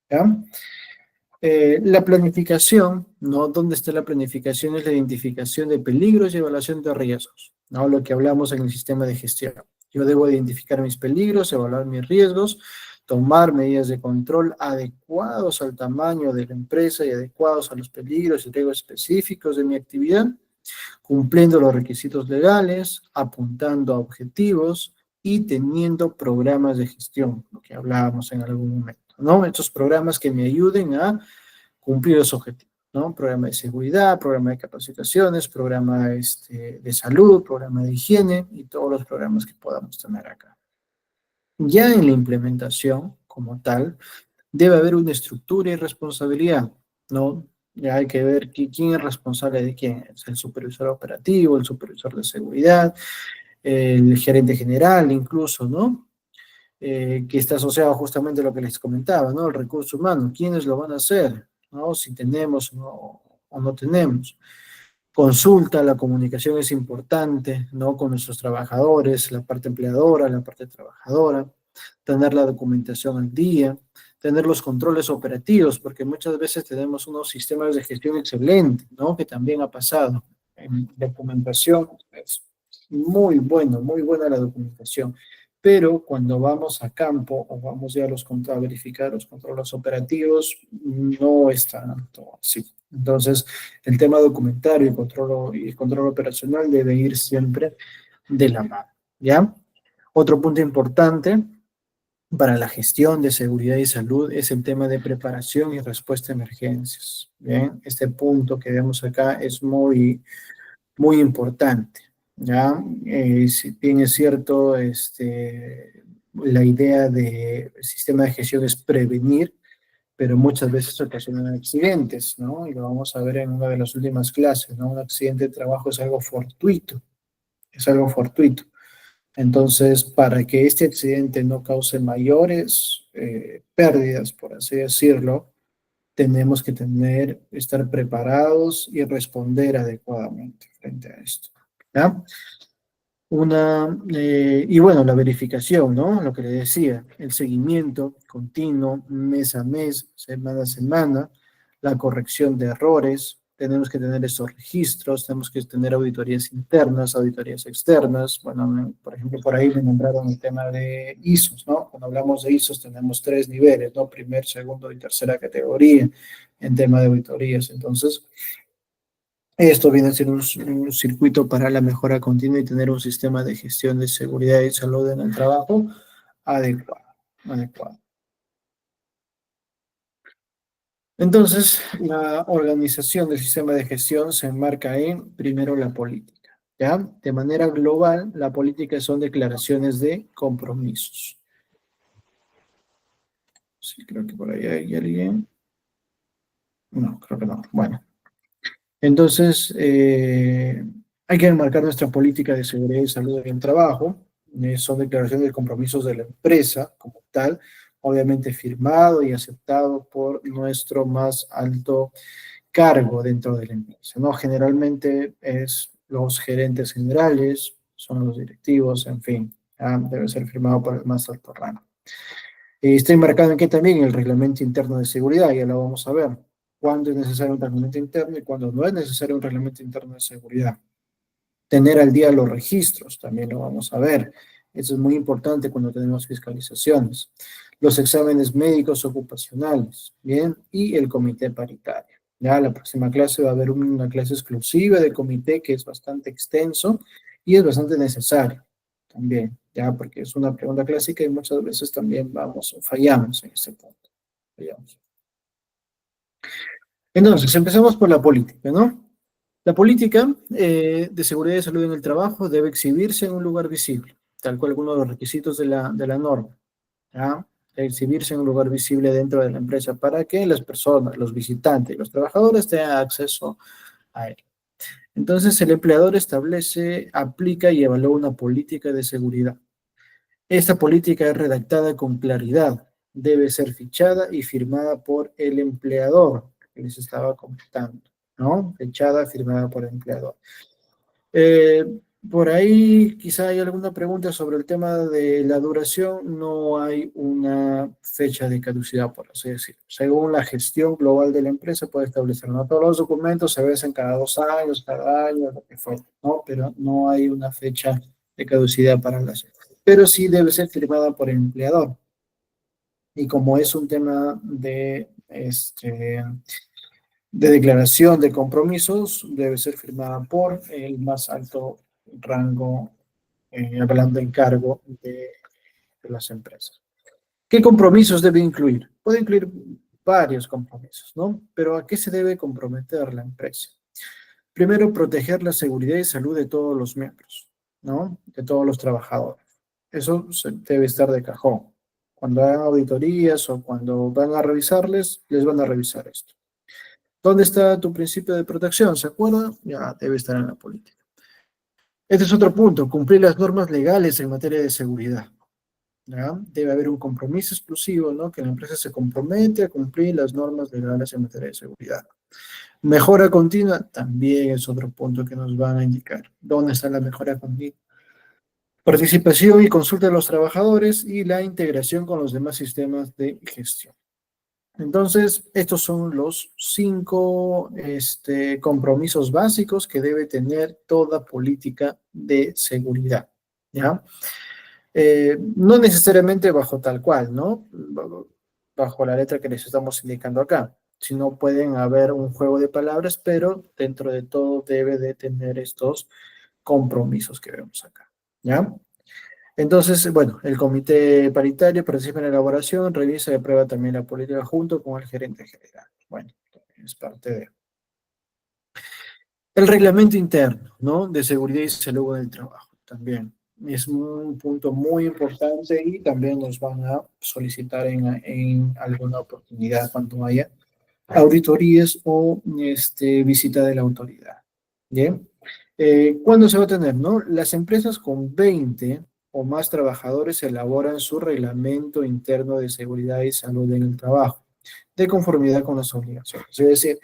¿ya? La planificación, ¿no? ¿Dónde está la planificación? Es la identificación de peligros y evaluación de riesgos, ¿no? Lo que hablamos en el sistema de gestión. Yo debo identificar mis peligros, evaluar mis riesgos, tomar medidas de control adecuados al tamaño de la empresa y adecuados a los peligros y riesgos específicos de mi actividad, cumpliendo los requisitos legales, apuntando a objetivos y teniendo programas de gestión, lo que hablábamos en algún momento, ¿no? Estos programas que me ayuden a cumplir los objetivos, ¿no? Programa de seguridad, programa de capacitaciones, programa de salud, programa de higiene y todos los programas que podamos tener acá. Ya en la implementación como tal, debe haber una estructura y responsabilidad, ¿no? Ya hay que ver quién es responsable de quién. Es el supervisor operativo, el supervisor de seguridad, el gerente general incluso, ¿no? Que está asociado justamente a lo que les comentaba, ¿no? El recurso humano, ¿quiénes lo van a hacer? ¿No? Si tenemos o no tenemos. Consulta, la comunicación es importante, ¿no? Con nuestros trabajadores, la parte empleadora, la parte trabajadora, tener la documentación al día, tener los controles operativos, porque muchas veces tenemos unos sistemas de gestión excelentes, ¿no? Que también ha pasado. En documentación es muy bueno, muy buena la documentación, pero cuando vamos a campo o vamos ya a verificar los controles operativos, no es tanto así. Entonces, el tema documentario y el control operacional debe ir siempre de la mano, ¿ya? Otro punto importante para la gestión de seguridad y salud es el tema de preparación y respuesta a emergencias, ¿bien? Este punto que vemos acá es muy, muy importante, ¿ya? Si bien es cierto, la idea del sistema de gestión es prevenir, pero muchas veces ocasionan accidentes, ¿no? Y lo vamos a ver en una de las últimas clases, ¿no? Un accidente de trabajo es algo fortuito, es algo fortuito. Entonces, para que este accidente no cause mayores pérdidas, por así decirlo, tenemos que estar preparados y responder adecuadamente frente a esto, ¿ya? Y bueno, la verificación, ¿no? Lo que le decía, el seguimiento continuo, mes a mes, semana a semana, la corrección de errores, tenemos que tener esos registros, tenemos que tener auditorías internas, auditorías externas, bueno, por ejemplo, por ahí me nombraron el tema de ISOs, ¿no? Cuando hablamos de ISOs tenemos 3 niveles, ¿no? Primer, segundo y tercera categoría en tema de auditorías, entonces esto viene a ser un circuito para la mejora continua y tener un sistema de gestión de seguridad y salud en el trabajo adecuado. adecuado. Entonces, la organización del sistema de gestión se enmarca en, primero, la política, ¿ya? De manera global, la política son declaraciones de compromisos. Sí, creo que por ahí hay alguien. No, creo que no. Bueno. Entonces, hay que enmarcar nuestra política de seguridad y salud en el trabajo. Son declaraciones de compromisos de la empresa como tal, obviamente firmado y aceptado por nuestro más alto cargo dentro de la empresa, ¿no? Generalmente es los gerentes generales, son los directivos, en fin, debe ser firmado por el más alto rango. Está enmarcado en que también el reglamento interno de seguridad, ya lo vamos a ver, cuándo es necesario un reglamento interno y cuándo no es necesario un reglamento interno de seguridad. Tener al día los registros, también lo vamos a ver. Eso es muy importante cuando tenemos fiscalizaciones. Los exámenes médicos ocupacionales, ¿bien? Y el comité paritario. Ya la próxima clase va a haber una clase exclusiva de comité que es bastante extenso y es bastante necesario también, ya, porque es una pregunta clásica y muchas veces también fallamos en este punto. Fallamos. Entonces, empezamos por la política, ¿no? La política de seguridad y salud en el trabajo debe exhibirse en un lugar visible, tal cual algunos de los requisitos de la norma, ¿ya? Exhibirse en un lugar visible dentro de la empresa para que las personas, los visitantes y los trabajadores tengan acceso a él. Entonces, el empleador establece, aplica y evalúa una política de seguridad. Esta política es redactada con claridad, debe ser fichada y firmada por el empleador, que les estaba comentando, ¿no? Fichada, firmada por el empleador. Eh, por ahí quizá hay alguna pregunta sobre el tema de la duración. No hay una fecha de caducidad, por así decirlo. Según la gestión global de la empresa puede establecer, no todos los documentos se vencen cada 2 años, cada año, lo que fuera, ¿no? Pero no hay una fecha de caducidad para la pero sí debe ser firmada por el empleador. Y como es un tema de declaración de compromisos, debe ser firmada por el más alto rango, hablando en cargo de las empresas. ¿Qué compromisos debe incluir? Puede incluir varios compromisos, ¿no? Pero ¿a qué se debe comprometer la empresa? Primero, proteger la seguridad y salud de todos los miembros, ¿no? De todos los trabajadores. Eso debe estar de cajón. Cuando hagan auditorías o cuando van a revisarles, les van a revisar esto. ¿Dónde está tu principio de protección? ¿Se acuerda? Ya debe estar en la política. Este es otro punto, cumplir las normas legales en materia de seguridad. ¿Ya? Debe haber un compromiso exclusivo, ¿no? Que la empresa se compromete a cumplir las normas legales en materia de seguridad. Mejora continua también es otro punto que nos van a indicar. ¿Dónde está la mejora continua? Participación y consulta de los trabajadores y la integración con los demás sistemas de gestión. Entonces, estos son los 5 compromisos básicos que debe tener toda política de seguridad, ¿ya? No necesariamente bajo tal cual, ¿no? Bajo la letra que les estamos indicando acá, sino pueden haber un juego de palabras, pero dentro de todo debe de tener estos compromisos que vemos acá, ¿ya? Entonces, bueno, el comité paritario participa en la elaboración, revisa y aprueba también la política junto con el gerente general. Bueno, es parte de... El reglamento interno, ¿no? De seguridad y salud en el trabajo, también. Es un punto muy importante y también nos van a solicitar en alguna oportunidad cuando haya auditorías o visita de la autoridad. ¿Bien? ¿Cuándo se va a tener, no? Las empresas con 20 o más trabajadores elaboran su reglamento interno de seguridad y salud en el trabajo, de conformidad con las obligaciones. Es decir,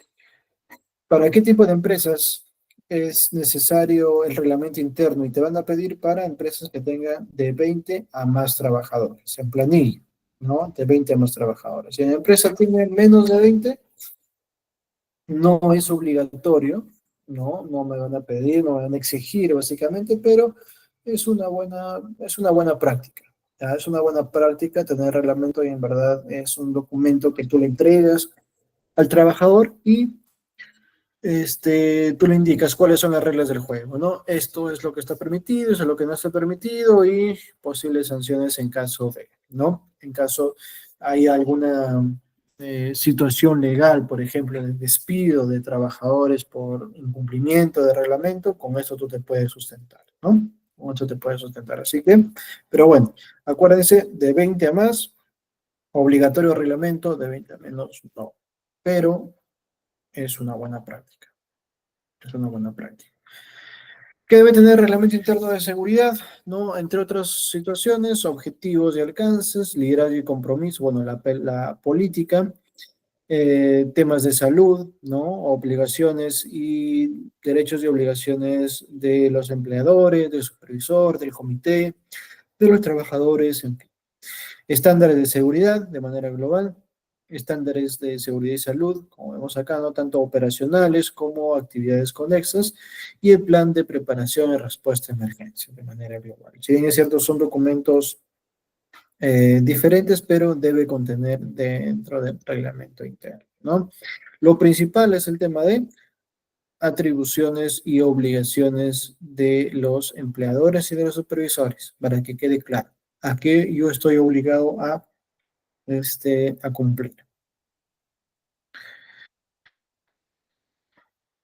¿para qué tipo de empresas es necesario el reglamento interno? Y te van a pedir para empresas que tengan de 20 a más trabajadores, en planilla, ¿no? De 20 a más trabajadores. Si la empresa tiene menos de 20, no es obligatorio, ¿no? No me van a pedir, no me van a exigir básicamente, pero es una buena práctica. ¿Ya? Es una buena práctica tener reglamento y en verdad es un documento que tú le entregas al trabajador y tú le indicas cuáles son las reglas del juego, ¿no? Esto es lo que está permitido, eso es lo que no está permitido y posibles sanciones en caso de, ¿no? En caso hay alguna situación legal, por ejemplo, de despido de trabajadores por incumplimiento de reglamento, con esto tú te puedes sustentar, ¿no? Con esto te puedes sustentar. Así que, pero bueno, acuérdense, de 20 a más, obligatorio reglamento, de 20 a menos, no. Pero es una buena práctica. Es una buena práctica. ¿Qué debe tener el reglamento interno de seguridad? ¿No? Entre otras situaciones, objetivos y alcances, liderazgo y compromiso, bueno, la política, temas de salud, ¿no? Obligaciones y derechos y obligaciones de los empleadores, del supervisor, del comité, de los trabajadores, en fin. Estándares de seguridad de manera global, estándares de seguridad y salud, como vemos acá, ¿no? Tanto operacionales como actividades conexas, y el plan de preparación y respuesta a emergencia de manera global. Si bien es cierto, son documentos diferentes, pero debe contener dentro del reglamento interno, ¿no? Lo principal es el tema de atribuciones y obligaciones de los empleadores y de los supervisores, para que quede claro a qué yo estoy obligado a cumplir.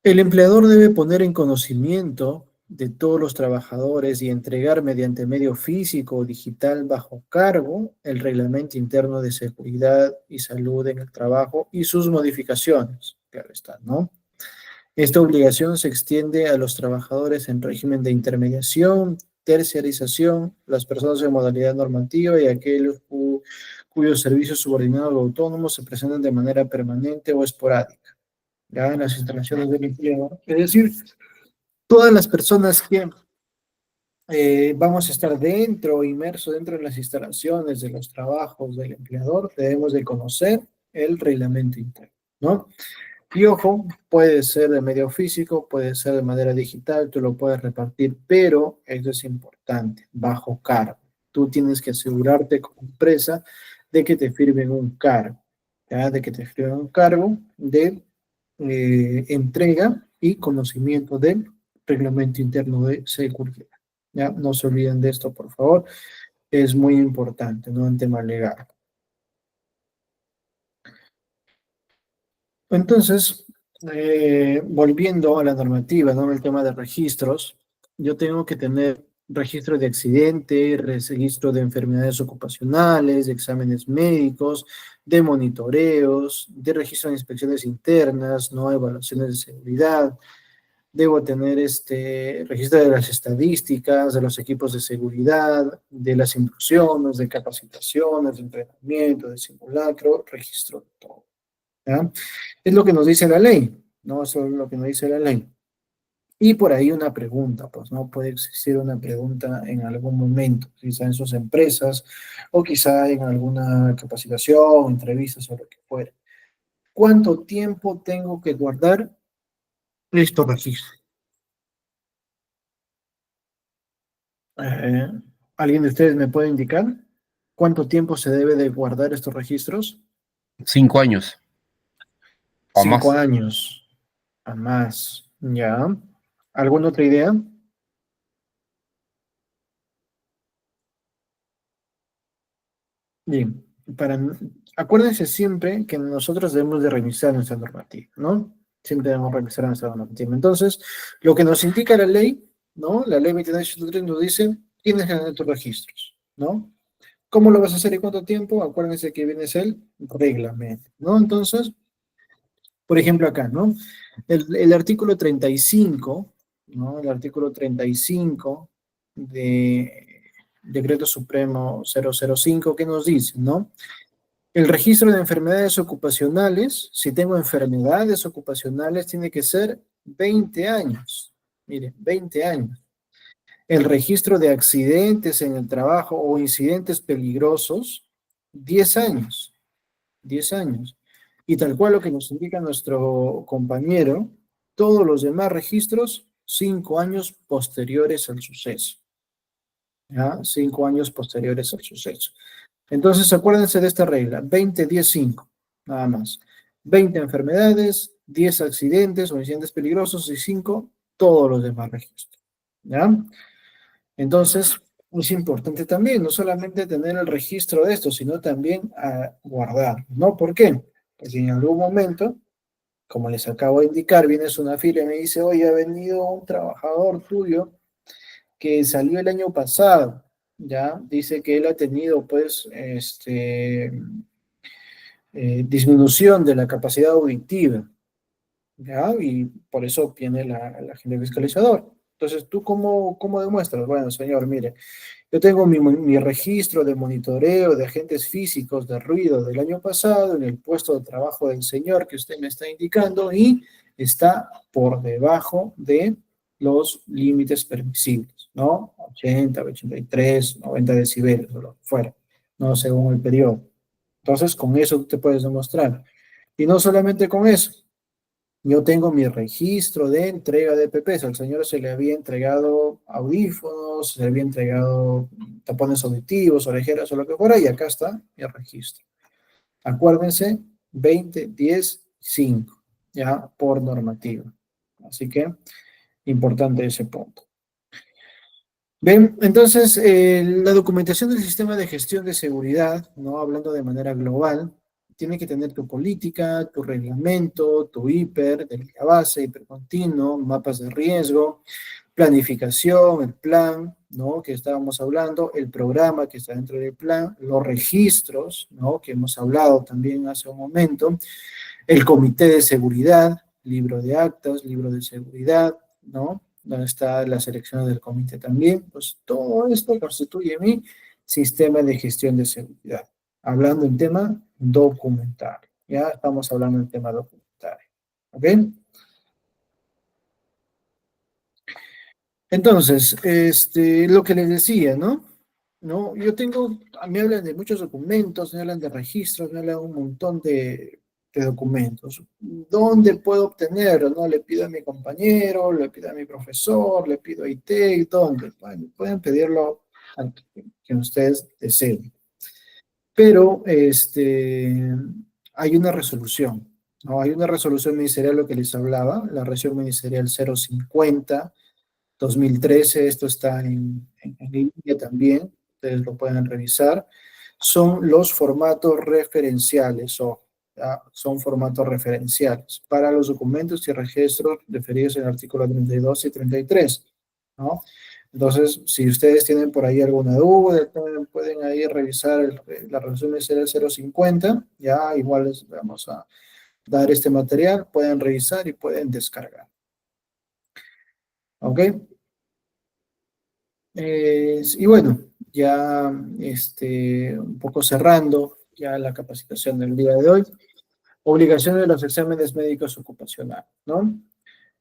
El empleador debe poner en conocimiento de todos los trabajadores y entregar mediante medio físico o digital bajo cargo el reglamento interno de seguridad y salud en el trabajo y sus modificaciones, claro está, ¿no? Esta obligación se extiende a los trabajadores en régimen de intermediación, terciarización, las personas en modalidad normativa y aquellos cuyos servicios subordinados o autónomos se presentan de manera permanente o esporádica, ya en las instalaciones del empleo. Es decir, todas las personas que vamos a estar inmersos dentro de las instalaciones de los trabajos del empleador, debemos de conocer el reglamento interno, ¿no? Y ojo, puede ser de medio físico, puede ser de manera digital, tú lo puedes repartir, pero eso es importante, bajo cargo. Tú tienes que asegurarte como empresa de que te firmen un cargo, ¿ya? De que te firmen un cargo de entrega y conocimiento del reglamento interno de seguridad. ¿Ya? No se olviden de esto, por favor. Es muy importante, ¿no? En tema legal. Entonces, volviendo a la normativa, ¿no? El tema de registros, yo tengo que tener registro de accidente, registro de enfermedades ocupacionales, de exámenes médicos, de monitoreos, de registro de inspecciones internas, ¿no? Evaluaciones de seguridad. Debo tener registro de las estadísticas, de los equipos de seguridad, de las inducciones, de capacitaciones, de entrenamiento, de simulacro, registro de todo. ¿Ya? Es lo que nos dice la ley, ¿no? Eso es lo que nos dice la ley. Y por ahí una pregunta, pues, ¿no? Puede existir una pregunta en algún momento, quizá en sus empresas, o quizá en alguna capacitación, entrevistas o lo que fuera. ¿Cuánto tiempo tengo que guardar estos registros? ¿Alguien de ustedes me puede indicar cuánto tiempo se debe de guardar estos registros? 5 años o 5 más. años, a más, ¿ya? ¿Alguna otra idea? Bien, acuérdense siempre que nosotros debemos de revisar nuestra normativa, ¿no? Siempre debemos revisar nuestra normativa. Entonces, lo que nos indica la ley, ¿no? La ley 29.103 nos dice, tienes que tener tus registros, ¿no? ¿Cómo lo vas a hacer y cuánto tiempo? Acuérdense que viene el reglamento, ¿no? Entonces, por ejemplo acá, ¿no? El artículo 35, ¿no? El artículo 35 de Decreto Supremo 005, ¿qué nos dice, no? El registro de enfermedades ocupacionales, si tengo enfermedades ocupacionales, tiene que ser 20 años. Miren, 20 años. El registro de accidentes en el trabajo o incidentes peligrosos, 10 años. 10 años. Y tal cual lo que nos indica nuestro compañero, todos los demás registros, 5 años posteriores al suceso. ¿Ya? 5 años posteriores al suceso. Entonces, acuérdense de esta regla, 20, 10, 5, nada más. 20 enfermedades, 10 accidentes o incidentes peligrosos y 5, todos los demás registros. ¿Ya? Entonces, es importante también, no solamente tener el registro de esto, sino también guardar, ¿no? ¿Por qué? Pues si en algún momento, como les acabo de indicar, viene una fila y me dice, oye, ha venido un trabajador tuyo que salió el año pasado, ¿ya? Dice que él ha tenido, pues, disminución de la capacidad auditiva, ¿ya? Y por eso viene la agente fiscalizador. Entonces, ¿tú cómo demuestras? Bueno, señor, mire, yo tengo mi registro de monitoreo de agentes físicos de ruido del año pasado en el puesto de trabajo del señor que usted me está indicando y está por debajo de los límites permisibles, ¿no? 80, 83, 90 decibeles o lo que fuera, ¿no? Según el periodo. Entonces, con eso tú te puedes demostrar. Y no solamente con eso. Yo tengo mi registro de entrega de EPPs. Al señor se le había entregado audífonos, se le había entregado tapones auditivos, orejeras o lo que fuera, y acá está mi registro. Acuérdense, 20, 10, 5, ya por normativa. Así que, importante ese punto. Bien, entonces, la documentación del sistema de gestión de seguridad, ¿no? Hablando de manera global, tiene que tener tu política, tu reglamento, tu hiper, de línea base, hipercontinuo, mapas de riesgo, planificación, el plan, ¿no? Que estábamos hablando, el programa que está dentro del plan, los registros, ¿no? Que hemos hablado también hace un momento, el comité de seguridad, libro de actas, libro de seguridad, ¿no? Donde está la selección del comité también, pues todo esto constituye mi sistema de gestión de seguridad. Hablando en tema documental, ya estamos hablando en tema documental, ¿ok? Entonces, lo que les decía, ¿no? ¿No? Yo tengo, me hablan de muchos documentos, me hablan de registros, me hablan de un montón de documentos. ¿Dónde puedo obtenerlo? ¿No? Le pido a mi compañero, le pido a mi profesor, le pido a ITEC, ¿dónde? Bueno, pueden pedirlo a quien ustedes deseen. Pero hay una resolución, ¿no? Hay una resolución ministerial, lo que les hablaba, la resolución ministerial 050 2013, esto está en línea también, ustedes lo pueden revisar. Son los formatos referenciales, ¿ya? Son formatos referenciales para los documentos y registros referidos en el artículo 32 y 33, ¿no? Entonces, si ustedes tienen por ahí alguna duda, pueden ahí revisar la resolución ministerial 050, ya igual les vamos a dar este material, pueden revisar y pueden descargar. ¿Ok? Y bueno, ya un poco cerrando ya la capacitación del día de hoy, obligación de los exámenes médicos ocupacionales, ¿no?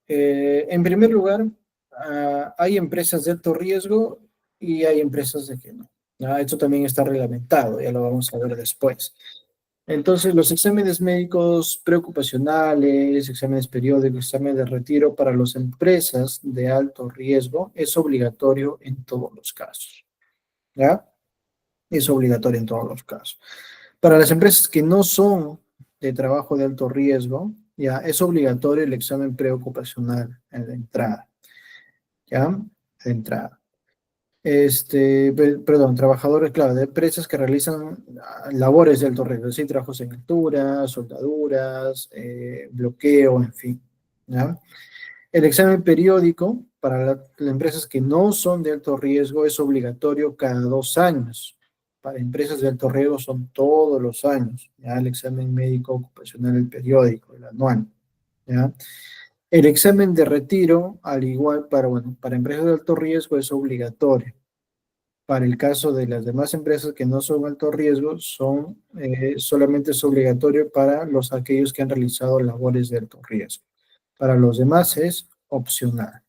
En primer lugar, hay empresas de alto riesgo y hay empresas de que no. Esto también está reglamentado, ya lo vamos a ver después. Entonces, los exámenes médicos preocupacionales, exámenes periódicos, exámenes de retiro para las empresas de alto riesgo es obligatorio en todos los casos, ¿ya? Es obligatorio en todos los casos. Para las empresas que no son de trabajo de alto riesgo, ya es obligatorio el examen preocupacional en la entrada, ¿ya? De entrada. Perdón, trabajadores, claro, de empresas que realizan labores de alto riesgo, es decir, trabajos en altura, soldaduras, bloqueo, en fin, ¿ya? El examen periódico para las empresas que no son de alto riesgo es obligatorio cada 2 años. Para empresas de alto riesgo son todos los años, ¿ya? El examen médico ocupacional, el periódico, el anual, ¿ya? El examen de retiro, al igual para empresas de alto riesgo es obligatorio. Para el caso de las demás empresas que no son alto riesgo, solamente es obligatorio para aquellos que han realizado labores de alto riesgo. Para los demás es opcional.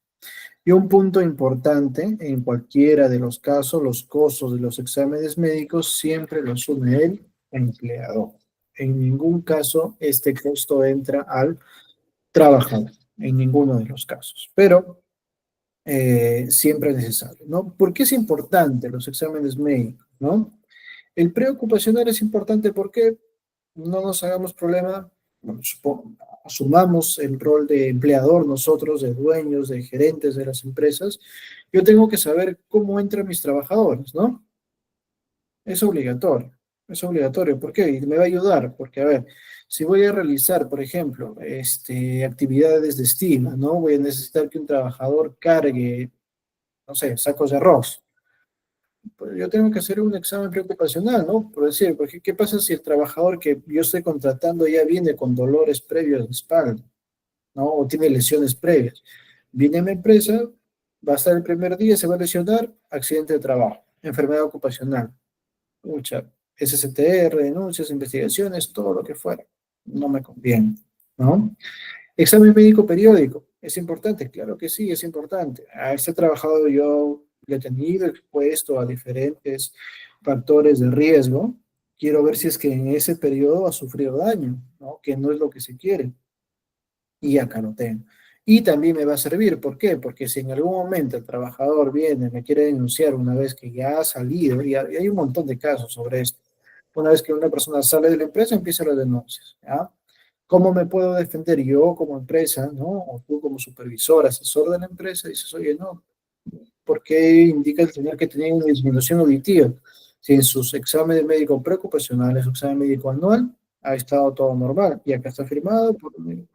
Y un punto importante, en cualquiera de los casos, los costos de los exámenes médicos siempre los asume el empleador. En ningún caso este costo entra al trabajador, en ninguno de los casos. Pero siempre es necesario, ¿no? ¿Por qué es importante los exámenes médicos, no? El preocupacional es importante porque no nos hagamos problema, bueno, asumamos el rol de empleador nosotros, de dueños, de gerentes de las empresas. Yo tengo que saber cómo entran mis trabajadores, ¿no? Es obligatorio, es obligatorio. ¿Por qué? Y me va a ayudar, porque, a ver, si voy a realizar, por ejemplo, actividades de estima, ¿no? Voy a necesitar que un trabajador cargue, no sé, sacos de arroz. Pues yo tengo que hacer un examen preocupacional, ¿no? Por decir, porque ¿qué pasa si el trabajador que yo estoy contratando ya viene con dolores previos de espalda, ¿no? O tiene lesiones previas. Viene a mi empresa, va a estar el primer día, se va a lesionar, accidente de trabajo, enfermedad ocupacional, mucha SSTR, denuncias, investigaciones, todo lo que fuera. No me conviene, ¿no? Examen médico periódico, ¿es importante? Claro que sí, es importante. A este trabajador yo le he tenido expuesto a diferentes factores de riesgo, quiero ver si es que en ese periodo ha sufrido daño, ¿no? Que no es lo que se quiere. Y acá lo tengo. Y también me va a servir, ¿por qué? Porque si en algún momento el trabajador viene, me quiere denunciar una vez que ya ha salido, y hay un montón de casos sobre esto. Una vez que una persona sale de la empresa, empiezan las denuncias, ¿ya? ¿Cómo me puedo defender yo como empresa, ¿no? O tú como supervisor, asesor de la empresa, dices, oye, no, ¿por qué indica el señor que tenía una disminución auditiva? Si en sus exámenes médicos preocupacionales, su examen médico anual, ha estado todo normal, y acá está firmado por un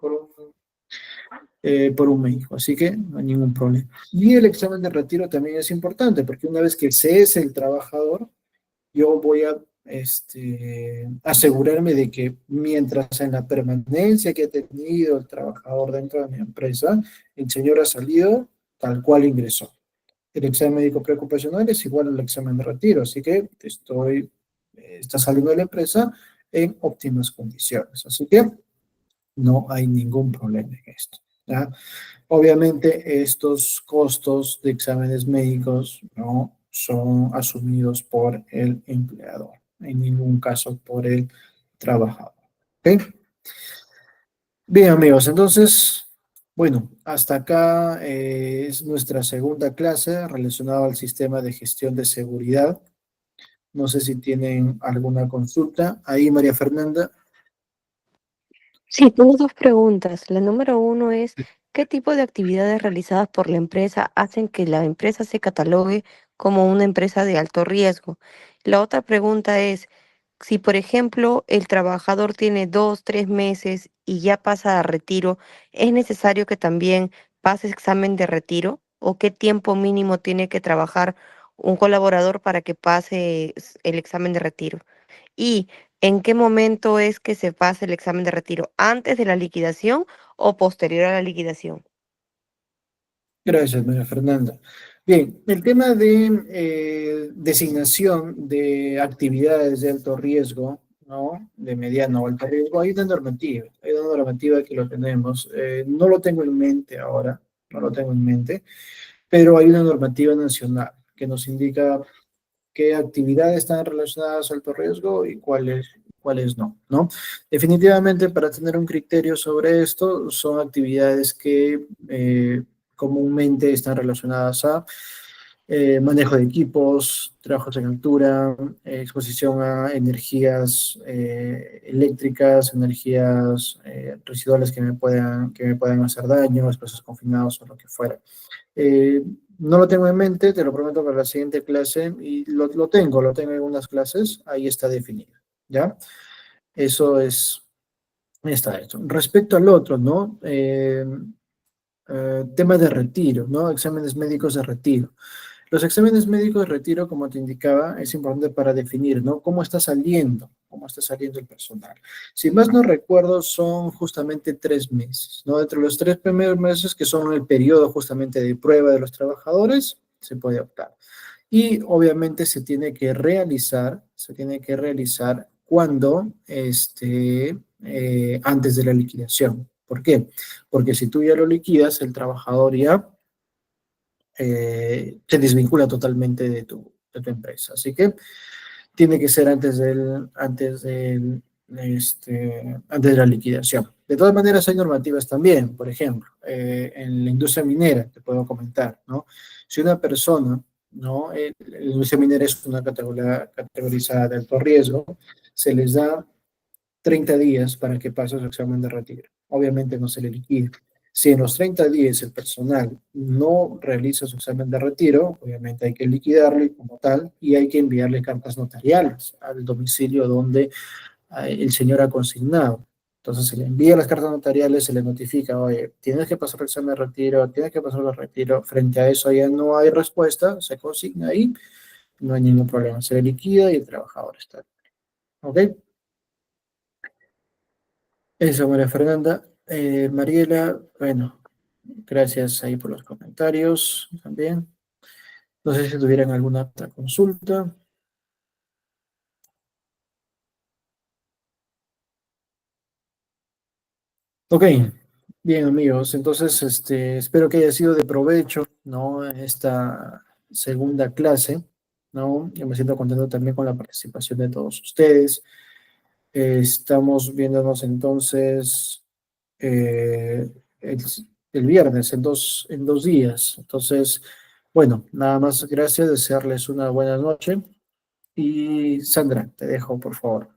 médico, así que no hay ningún problema. Y el examen de retiro también es importante, porque una vez que cese el trabajador, yo voy a asegurarme de que mientras en la permanencia que ha tenido el trabajador dentro de mi empresa, el señor ha salido tal cual ingresó. El examen médico preocupacional es igual al examen de retiro, así que está saliendo de la empresa en óptimas condiciones. Así que no hay ningún problema en esto, ¿ya? Obviamente, estos costos de exámenes médicos no son asumidos por el empleador, en ningún caso por el trabajador. ¿Ok? Bien, amigos, entonces, bueno, hasta acá es nuestra segunda clase relacionada al sistema de gestión de seguridad. No sé si tienen alguna consulta. Ahí, María Fernanda. Sí, tengo dos preguntas. La número uno es, ¿qué tipo de actividades realizadas por la empresa hacen que la empresa se catalogue como una empresa de alto riesgo? La otra pregunta es, si por ejemplo el trabajador tiene 2, 3 meses y ya pasa a retiro, ¿es necesario que también pase examen de retiro? ¿O qué tiempo mínimo tiene que trabajar un colaborador para que pase el examen de retiro? ¿Y en qué momento es que se pasa el examen de retiro? ¿Antes de la liquidación o posterior a la liquidación? Gracias, María Fernanda. Bien, el tema de designación de actividades de alto riesgo, ¿no? De mediano o alto riesgo, hay una normativa que lo tenemos. No lo tengo en mente ahora, no lo tengo en mente, pero hay una normativa nacional que nos indica qué actividades están relacionadas a alto riesgo y cuáles no, ¿no? Definitivamente, para tener un criterio sobre esto, son actividades que comúnmente están relacionadas a manejo de equipos, trabajos en altura, exposición a energías eléctricas, energías residuales que me puedan hacer daño, espacios confinados o lo que fuera. Eh, no lo tengo en mente, te lo prometo para la siguiente clase, y lo tengo en unas clases, ahí está definido, ¿ya? Eso está hecho. Respecto al otro, ¿no? Tema de retiro, ¿no? Exámenes médicos de retiro. Los exámenes médicos de retiro, como te indicaba, es importante para definir, ¿no? Cómo está saliendo el personal. Si más no recuerdo, son justamente 3 meses, ¿no? Entre los 3 primeros meses, que son el periodo justamente de prueba de los trabajadores, se puede optar. Y obviamente se tiene que realizar cuando, antes de la liquidación. ¿Por qué? Porque si tú ya lo liquidas, el trabajador ya se desvincula totalmente de tu empresa. Así que tiene que ser antes de la liquidación. De todas maneras, hay normativas también. Por ejemplo, en la industria minera, te puedo comentar, ¿no? Si una persona, ¿no? La industria minera es una categoría categorizada de alto riesgo, se les da 30 días para que pase su examen de retiro. Obviamente no se le liquida. Si en los 30 días el personal no realiza su examen de retiro, obviamente hay que liquidarlo como tal, y hay que enviarle cartas notariales al domicilio donde el señor ha consignado. Entonces se le envía las cartas notariales, se le notifica, oye, tienes que pasar el examen de retiro, tienes que pasar el retiro. Frente a eso ya no hay respuesta, se consigna ahí, no hay ningún problema. Se le liquida y el trabajador está. ¿Ok? Eso, María Fernanda. Mariela, bueno, gracias ahí por los comentarios también. No sé si tuvieran alguna otra consulta. Ok, bien amigos, entonces espero que haya sido de provecho, ¿no? Esta segunda clase. ¿no? Yo me siento contento también con la participación de todos ustedes. Estamos viéndonos entonces eh, el, el viernes, en dos días. Entonces, bueno, nada más gracias, desearles una buena noche. Y Sandra, te dejo, por favor.